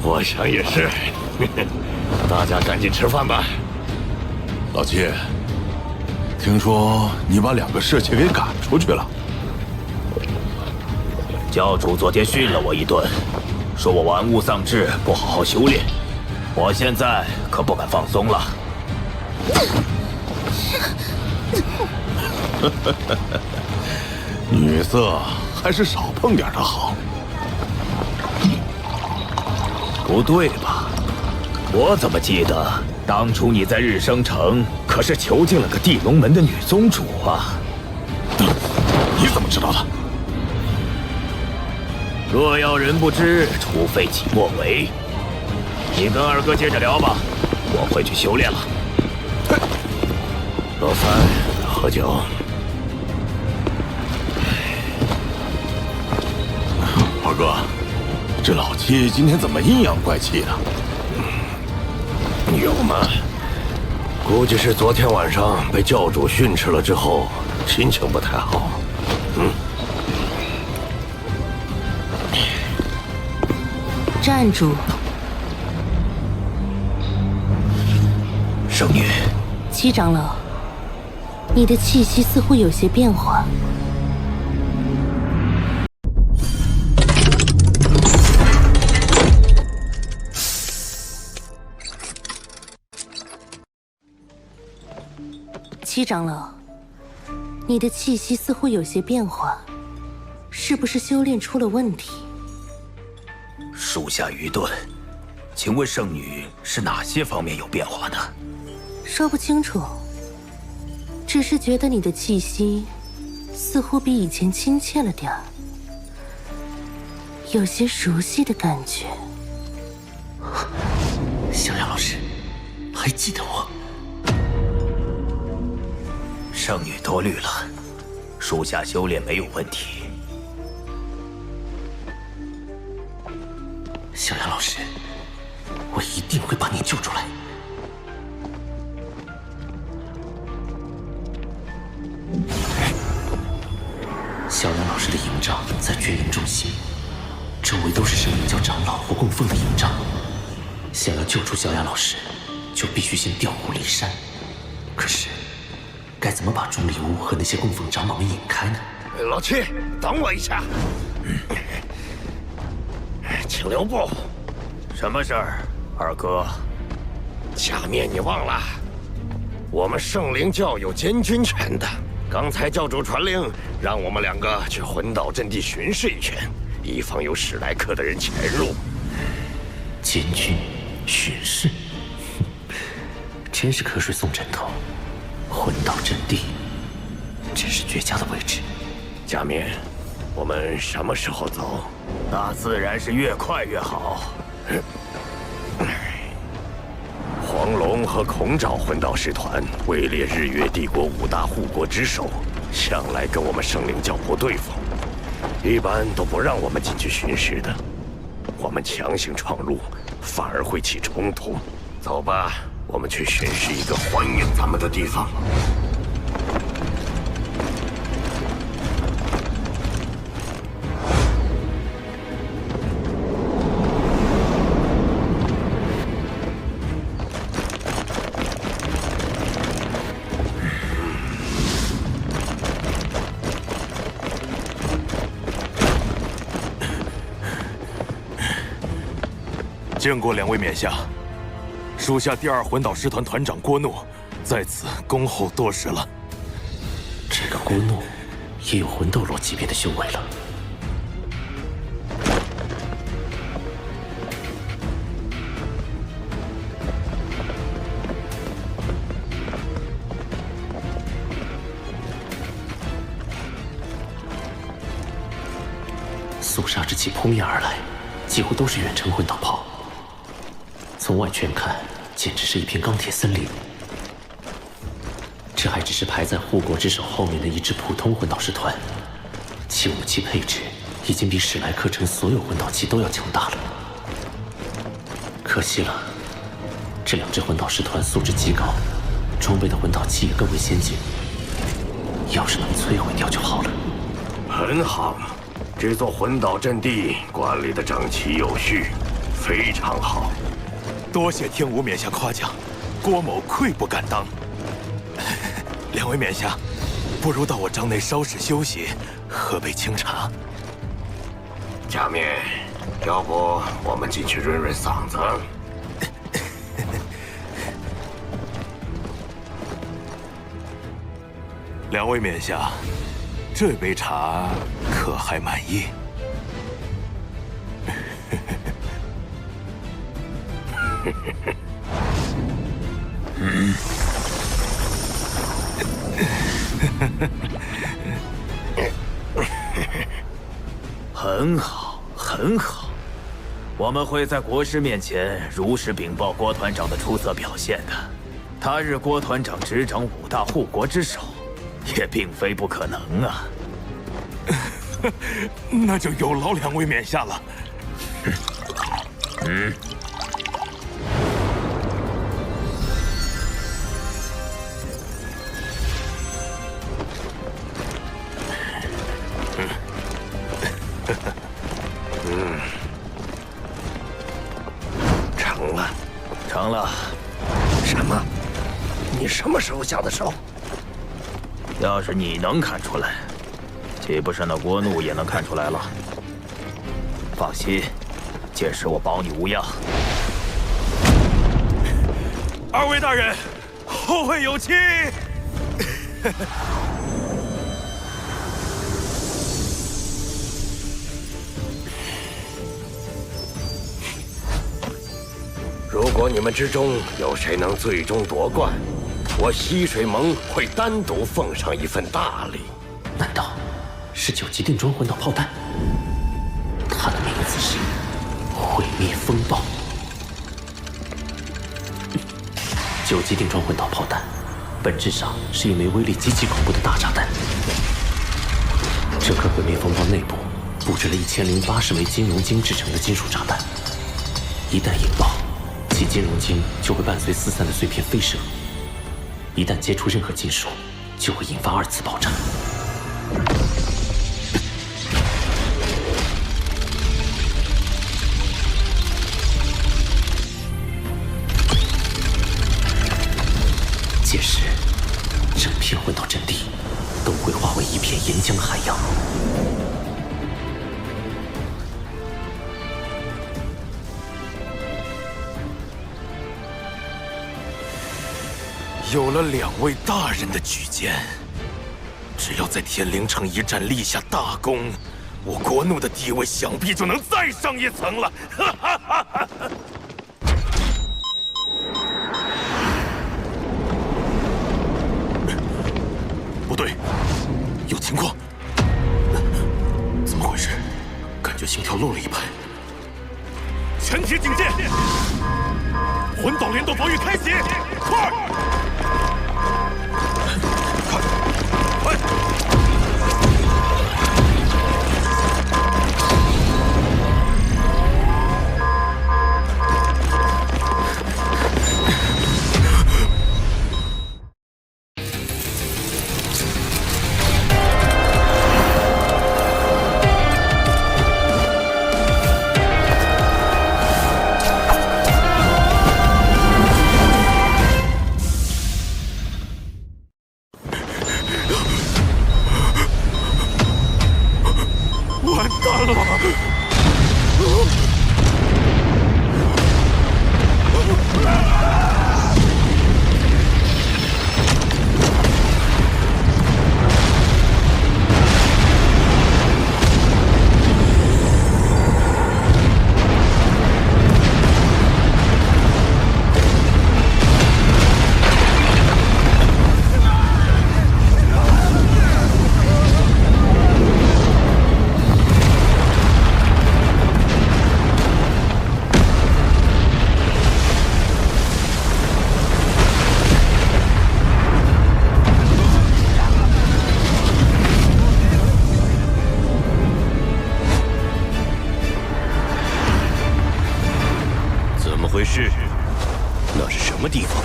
我想也是。大家赶紧吃饭吧。老七，听说你把2个侍妾给赶出去了？教主昨天训了我一顿，说我玩物丧志，不好好修炼。我现在可不敢放松了。女色还是少碰点的好。不对吧？我怎么记得当初你在日升城可是囚禁了个地龙门的女宗主啊？你怎么知道的？若要人不知，除非己莫为。你跟二哥接着聊吧，我回去修炼了。老三，喝酒。二哥，这老七今天怎么阴阳怪气的？有吗？估计是昨天晚上被教主训斥了之后，心情不太好。站住！圣女，七长老，你的气息似乎有些变化。七长老，你的气息似乎有些变化，是不是修炼出了问题？属下愚钝，请问圣女是哪些方面有变化呢？说不清楚，只是觉得你的气息似乎比以前亲切了点儿，有些熟悉的感觉。小雅老师，还记得我？圣女多虑了，属下修炼没有问题。小雅老师，我一定会把你救出来。小雅老师的营帐在绝营中心，周围都是神灵教长老或供奉的营帐。想要救出小雅老师，就必须先调虎离山。可是，该怎么把钟离屋和那些供奉长老们引开呢？老七，等我一下。请留步。什么事儿，二哥？下面你忘了，我们圣灵教有监军权的。刚才教主传令，让我们两个去魂岛阵地巡视一圈，以防有史莱克的人潜入。监军巡视，真是瞌睡送枕头。魂岛阵地，真是绝佳的位置。假面，我们什么时候走？那自然是越快越好。黄龙和孔爪魂导师团位列日月帝国5大护国之首，向来跟我们圣灵教不对付，一般都不让我们进去巡视的。我们强行闯入，反而会起冲突。走吧，我们去巡视一个欢迎咱们的地方。见过两位冕下，属下第2魂导师团团长郭怒，在此恭候多时了。这个郭怒也有魂斗罗级别的修为了。肃杀之气扑面而来，几乎都是远程魂导炮。从外圈看，简直是一片钢铁森林。这还只是排在护国之首后面的一支普通魂导师团，其武器配置已经比史莱克城所有魂导器都要强大了。可惜了，这2支魂导师团素质极高，装备的魂导器也更为先进。要是能摧毁掉就好了。很好，这座魂岛阵地管理的整齐有序，非常好。多谢天武冕下夸奖，郭某愧不敢当。两位冕下，不如到我帐内稍事休息，喝杯清茶。假面，要不我们进去润润嗓子？两位冕下，这杯茶可还满意？很好，很好，我们会在国师面前如实禀报郭团长的出色表现的。他日郭团长执掌5大护国之首，也并非不可能啊。那就有劳两位冕下了。成了，成了。什么？你什么时候下的手？要是你能看出来，岂不是那郭怒也能看出来了？放心，届时我保你无恙。二位大人，后会有期。如果你们之中有谁能最终夺冠，我西水盟会单独奉上一份大礼。难道是9级定装魂导炮弹？它的名字是毁灭风暴。9级定装魂导炮弹，本质上是一枚威力极其恐怖的大炸弹。这颗毁灭风暴内部布置了1080枚金融晶制成的金属炸弹，一旦引爆，其金融晶就会伴随四散的碎片飞射，一旦接触任何金属，就会引发2次爆炸。届时，整片魂导阵地都会化为一片岩浆海洋。有了两位大人的举荐，只要在天灵城一战立下大功，我国怒的地位想必就能再上一层了。哈哈哈哈！不对，有情况！怎么回事？感觉心跳漏了一拍。全体警戒！魂导联动防御开启，快！回事？那是什么地方？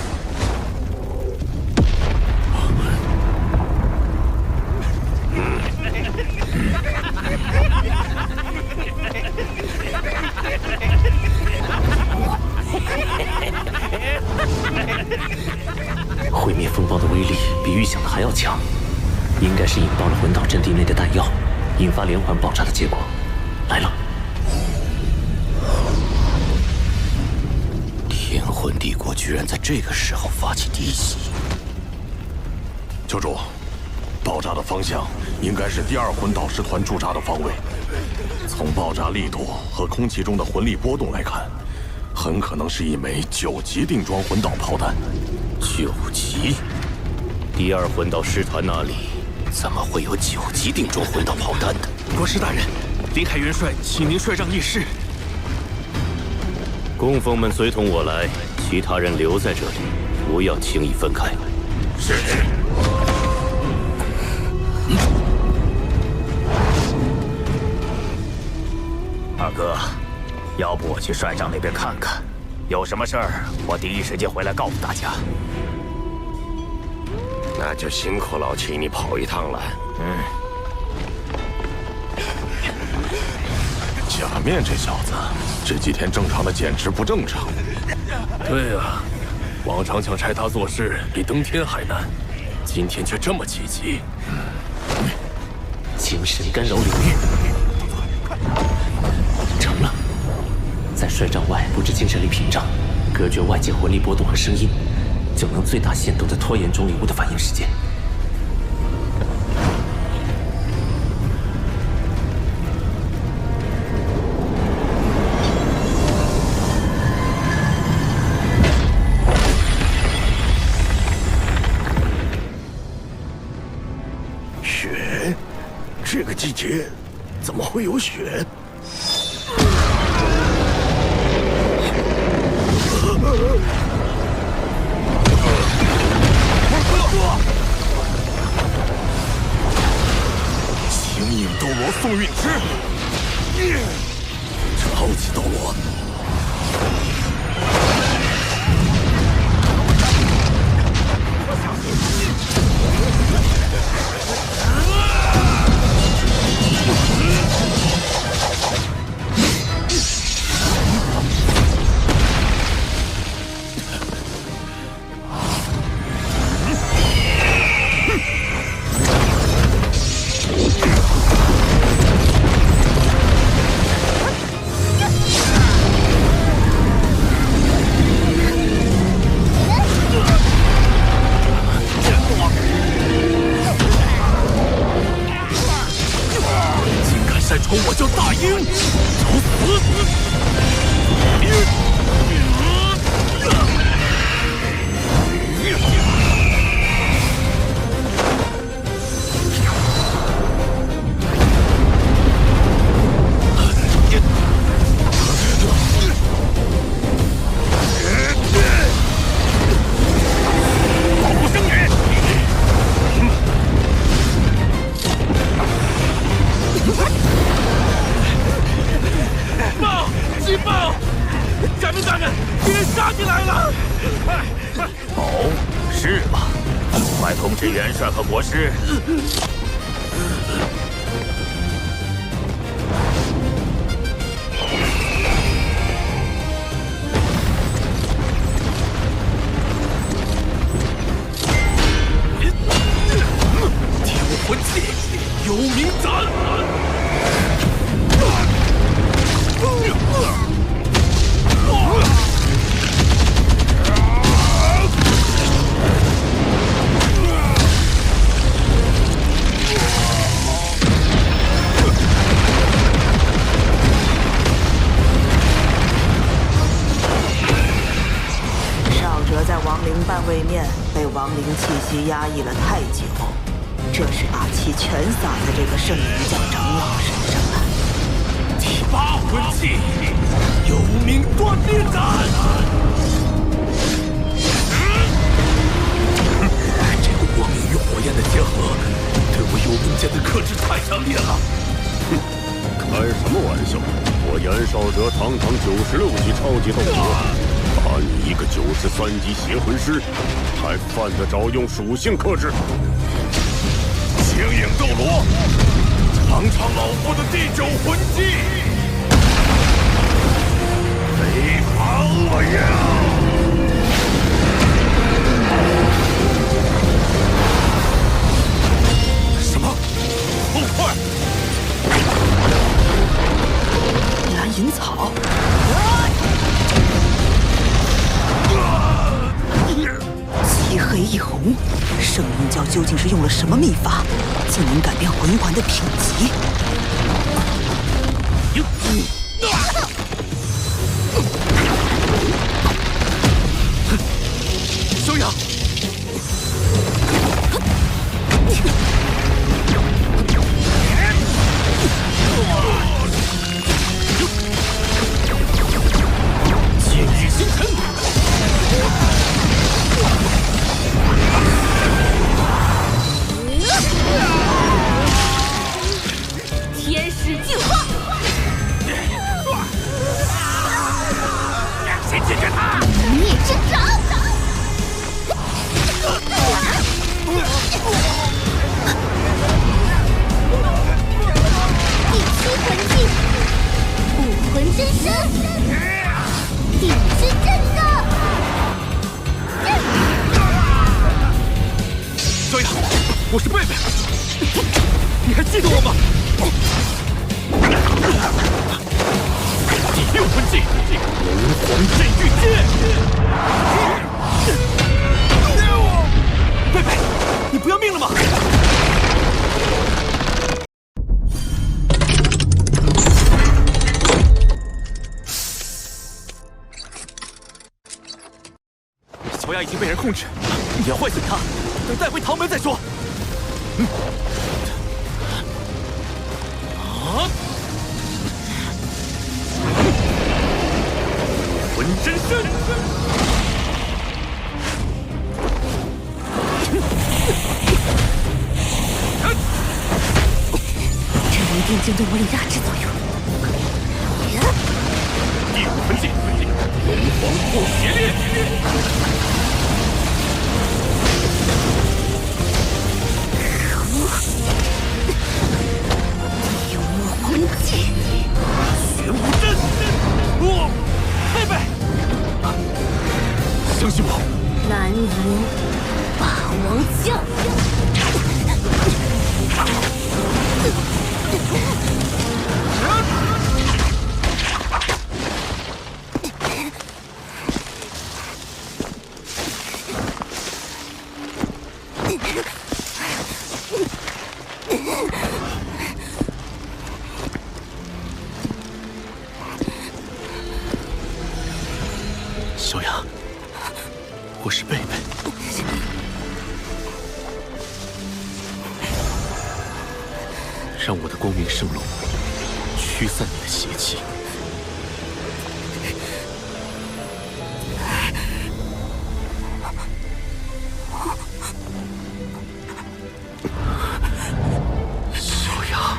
毁灭风暴的威力比预想的还要强，应该是引爆了魂导阵地内的弹药，引发连环爆炸的结果。来了。天魂帝国居然在这个时候发起嫡袭！教主，爆炸的方向应该是第二魂导师团驻扎的方位。从爆炸力度和空气中的魂力波动来看，很可能是一枚9级定装魂导炮弹。9级？第二魂导师团那里怎么会有9级定装魂导炮弹的？国师大人，林海元帅，请您率帐议事。供奉们随同我来，其他人留在这里，不要轻易分开。是。二哥，要不我去帅帐那边看看，有什么事儿我第一时间回来告诉大家。那就辛苦老七你跑一趟了。假面这小子这几天正常的简直不正常。对啊，往常想差他做事比登天还难，今天却这么积极。精神干扰领域成了，在帅帐外布置精神力屏障，隔绝外界魂力波动和声音，就能最大限度地拖延钟灵物的反应时间。雪，这个季节怎么会有雪？形影斗罗宋运之，超级斗罗。我叫大鹰，找死！保护圣女！报！急报！假面大人，敌人杀进来了！哦，是吗？快通知元帅和国师。天武魂器，幽冥斩！少哲在亡灵半位面被亡灵气息压抑了太久，这是把气全撒在这个圣女教长老身上了。第8魂器，幽冥断灭斩！这个光明与火焰的结合，对我幽冥剑的克制太强烈了。开什么玩笑！我袁绍哲堂堂96级超级斗罗，把你一个93级邪魂师，还犯得着用属性克制？形影斗罗，尝尝老夫的第9魂技！飞航我要！什么？后快！蓝银草。究竟是用了什么秘法，竟能改变魂环的品级？小雅，剑雨星辰，天使进化，先解决他！灭之掌。第七魂技，武魂真身，地之震动。小雅，我是贝贝，你还记得我吗？第六魂技，龙皇镇狱剑。贝贝，你不要命了吗？小雅已经被人控制，你要坏死她，等带回唐门再说。魂真身。这一定将对我有压制作用。第五魂技，龙皇破邪猎。幽默魂技，玄武阵。贝贝，相信我。蓝银霸王将。小雅，我是贝贝。让我的光明圣龙驱散你的邪气。小雅，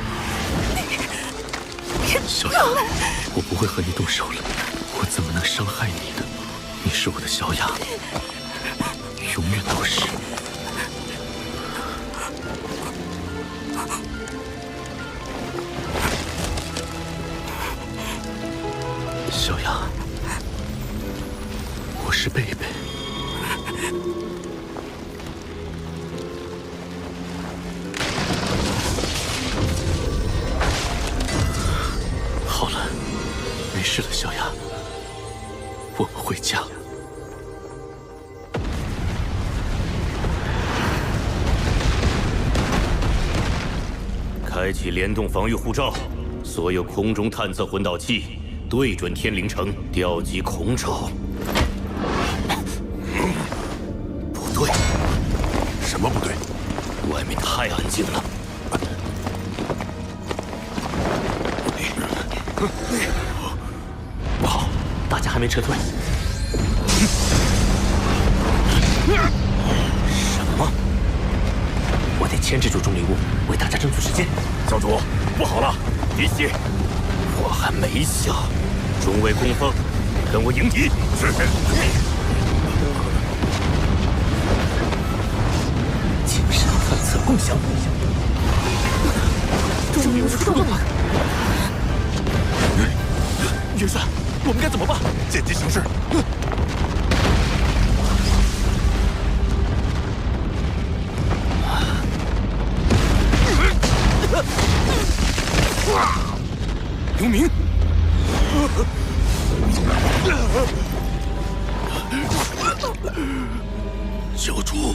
小雅，我不会和你动手了，我怎么能伤害你呢？你是我的小雅，永远都是。小雅，我是贝贝。好了，没事了，小雅，我们回家。开启联动防御护罩，所有空中探测魂导器对准天灵城调集空爪。不对，什么不对？外面太安静了。不好，大家还没撤退。什么？我得牵制住钟离物，为大家争取时间。教主，不好了，敌袭！我还没下，中卫攻锋，跟我迎敌。是。精神探测共享。钟离物出动了。元帅，我们该怎么办？见机行事。刘明，教主，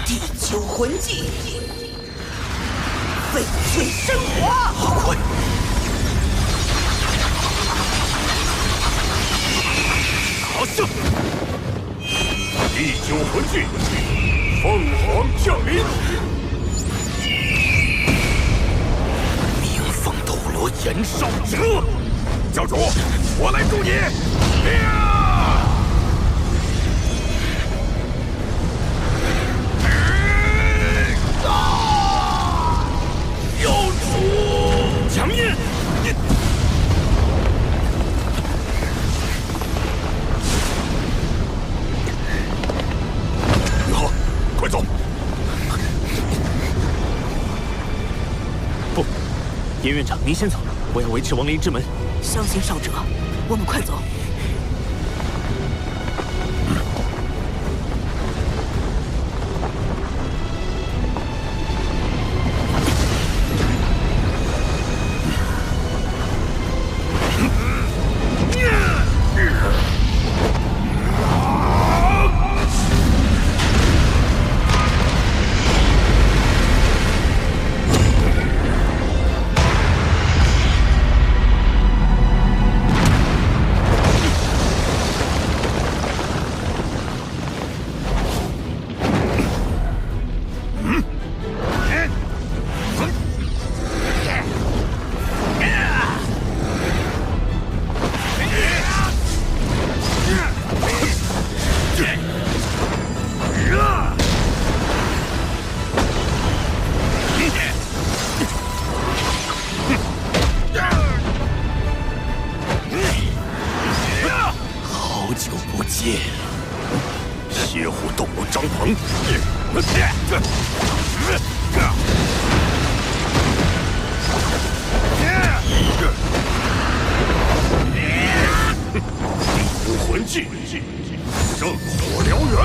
第9魂技，翡翠升华。好快！好胜！第9魂技，凤凰降临。鸣凤斗罗延寿者，教主，我来助你！教主，强硬！宇浩，快走！不，严院长，您先走，我要维持亡灵之门。相信少者，我们快走。邪狐斗罗张鹏，第5魂技，圣火燎原。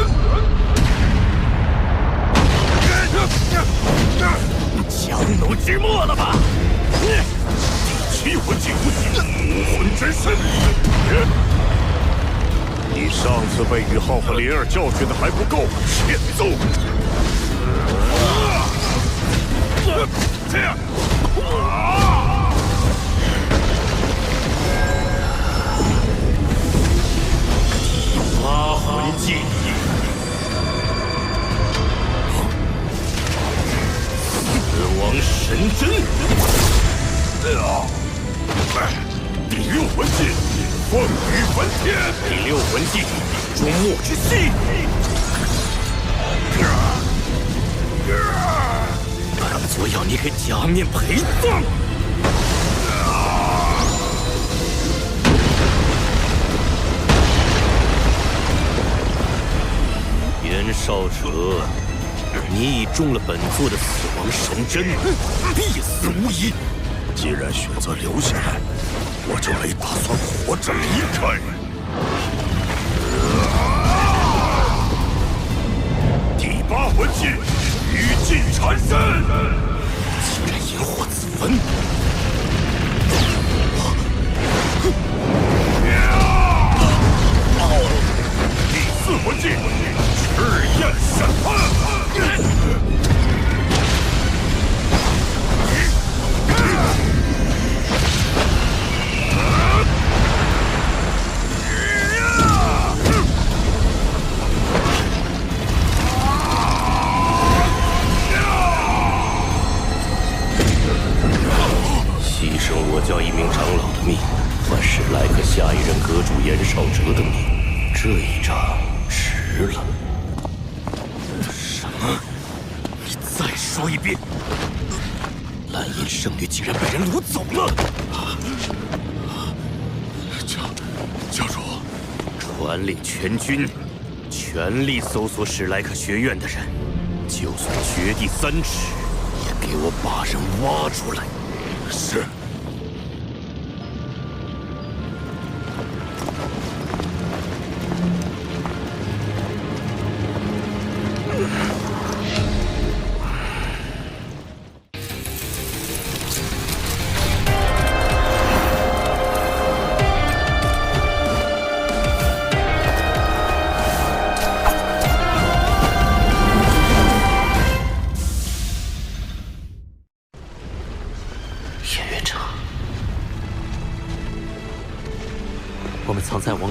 强弩之末了吧？第7魂技，武魂真身。你上次被宇浩和灵儿教训的还不够，欠揍！第8魂技，死亡神针。第6魂技，凤羽梵天。第6魂技，终末之息。本座要你给假面陪葬！袁绍哲，你已中了本座的死亡神针，必死无疑。既然选择留下来，我就没打算活着离开。第8魂技，雨尽缠身。既然引火自焚，第4魂技，赤焰审判。牺牲我教一名长老的命，换史莱克下一任阁主严绍哲的命，这一仗值了。什么？你再说一遍！蓝银圣女竟然被人掳走了！教主，传令全军，全力搜索史莱克学院的人，就算掘地3尺，也给我把人挖出来。是。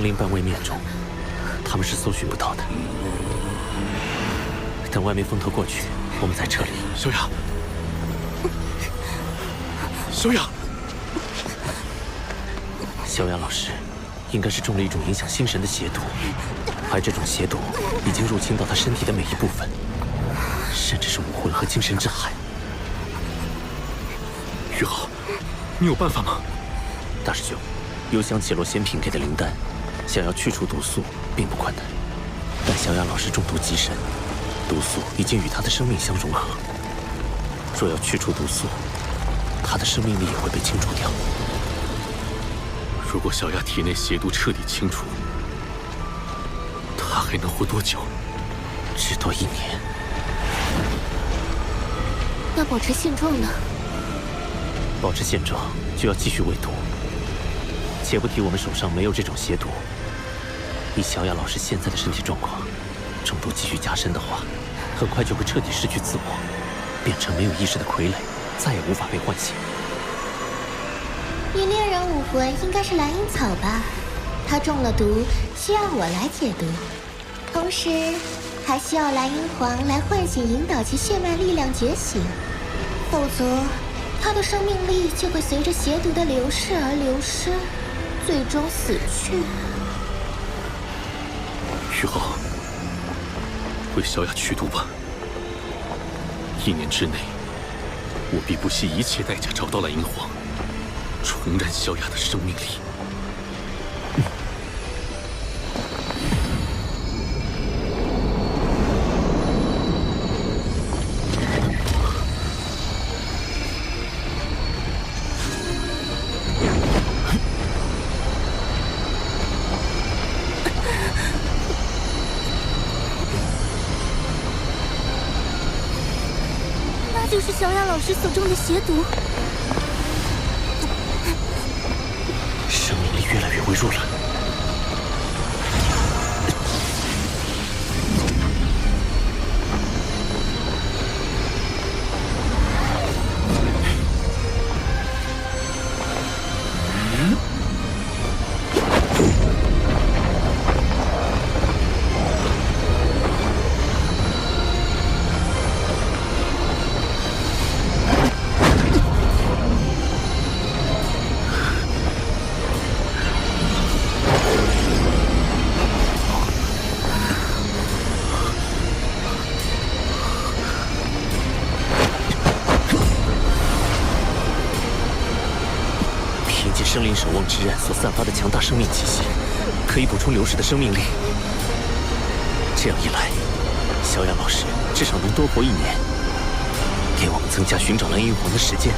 林半位面中，他们是搜寻不到的。等外面风头过去，我们再撤离。小雅，小雅，小雅老师应该是中了一种影响心神的邪毒，而这种邪毒已经入侵到他身体的每一部分，甚至是武魂和精神之海。玉浩，你有办法吗？大师兄，幽香绮罗仙品给的灵丹，想要去除毒素并不困难，但小雅老师中毒极深，毒素已经与她的生命相融合。若要去除毒素，她的生命力也会被清除掉。如果小雅体内邪毒彻底清除，她还能活多久？至多1年。那保持现状呢？保持现状就要继续围堵。且不提我们手上没有这种邪毒，以小雅老师现在的身体状况，中毒继续加深的话，很快就会彻底失去自我，变成没有意识的傀儡，再也无法被唤醒。你猎人武魂应该是蓝银草吧？它中了毒，需要我来解毒，同时还需要蓝银皇来唤醒、引导其血脉力量觉醒，否则他的生命力就会随着邪毒的流逝而流失，最终死去。玉浩，为小雅去毒吧。1年之内，我必不惜一切代价找到蓝银皇，重燃小雅的生命力。就是小雅老师所中的邪毒，生命力越来越微弱了。生灵守望之刃所散发的强大生命气息，可以补充流逝的生命力。这样一来，小雅老师至少能多活1年，给我们增加寻找蓝银皇的时间。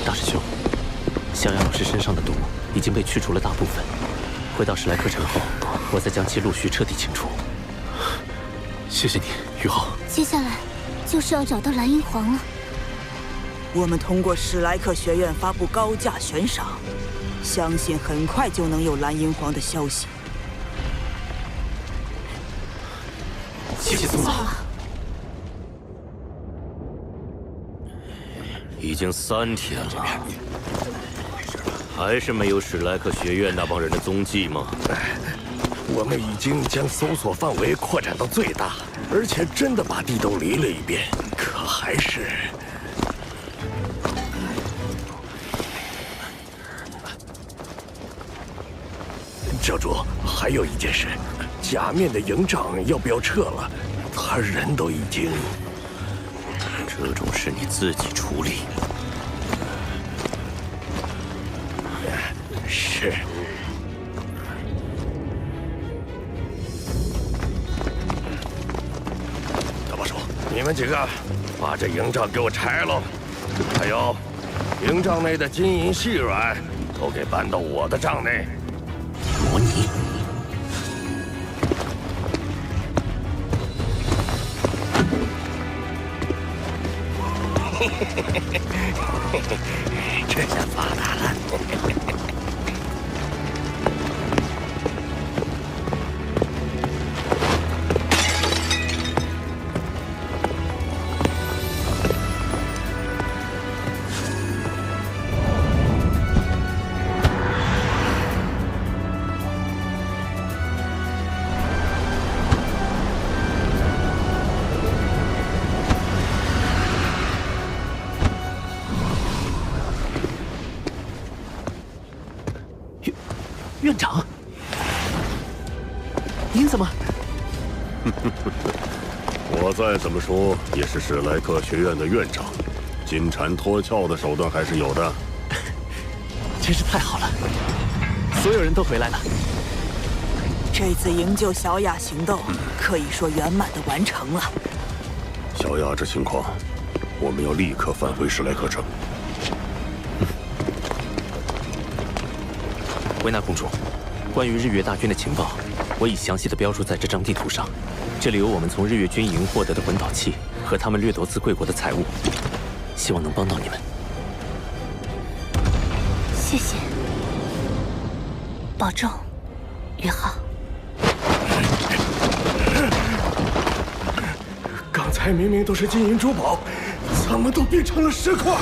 大师兄，小雅老师身上的毒已经被去除了大部分，回到史莱克城后，我再将其陆续彻底清除。谢谢你，玉浩。接下来就是要找到蓝银皇了。我们通过史莱克学院发布高价悬赏，相信很快就能有蓝银皇的消息。谢谢宗老。已经3天了，还是没有史莱克学院那帮人的踪迹吗？我们已经将搜索范围扩展到最大，而且真的把地洞离了一遍，可还是……教主，还有一件事，假面的营长要不要撤了？他人都已经……这种事你自己处理。是。你们几个把这营帐给我拆了，还有营帐内的金银细软都给搬到我的帐内。模拟。这下发达了。院长，您怎么？我再怎么说也是史莱克学院的院长，金蝉脱壳的手段还是有的。真是太好了，所有人都回来了。这次营救小雅行动可以说圆满的完成了。小雅这情况，我们要立刻返回史莱克城。维娜公主，关于日月大军的情报，我已详细的标注在这张地图上。这里有我们从日月军营获得的魂导器和他们掠夺自贵国的财物，希望能帮到你们。谢谢，保重，宇浩。刚才明明都是金银珠宝，怎么都变成了石块？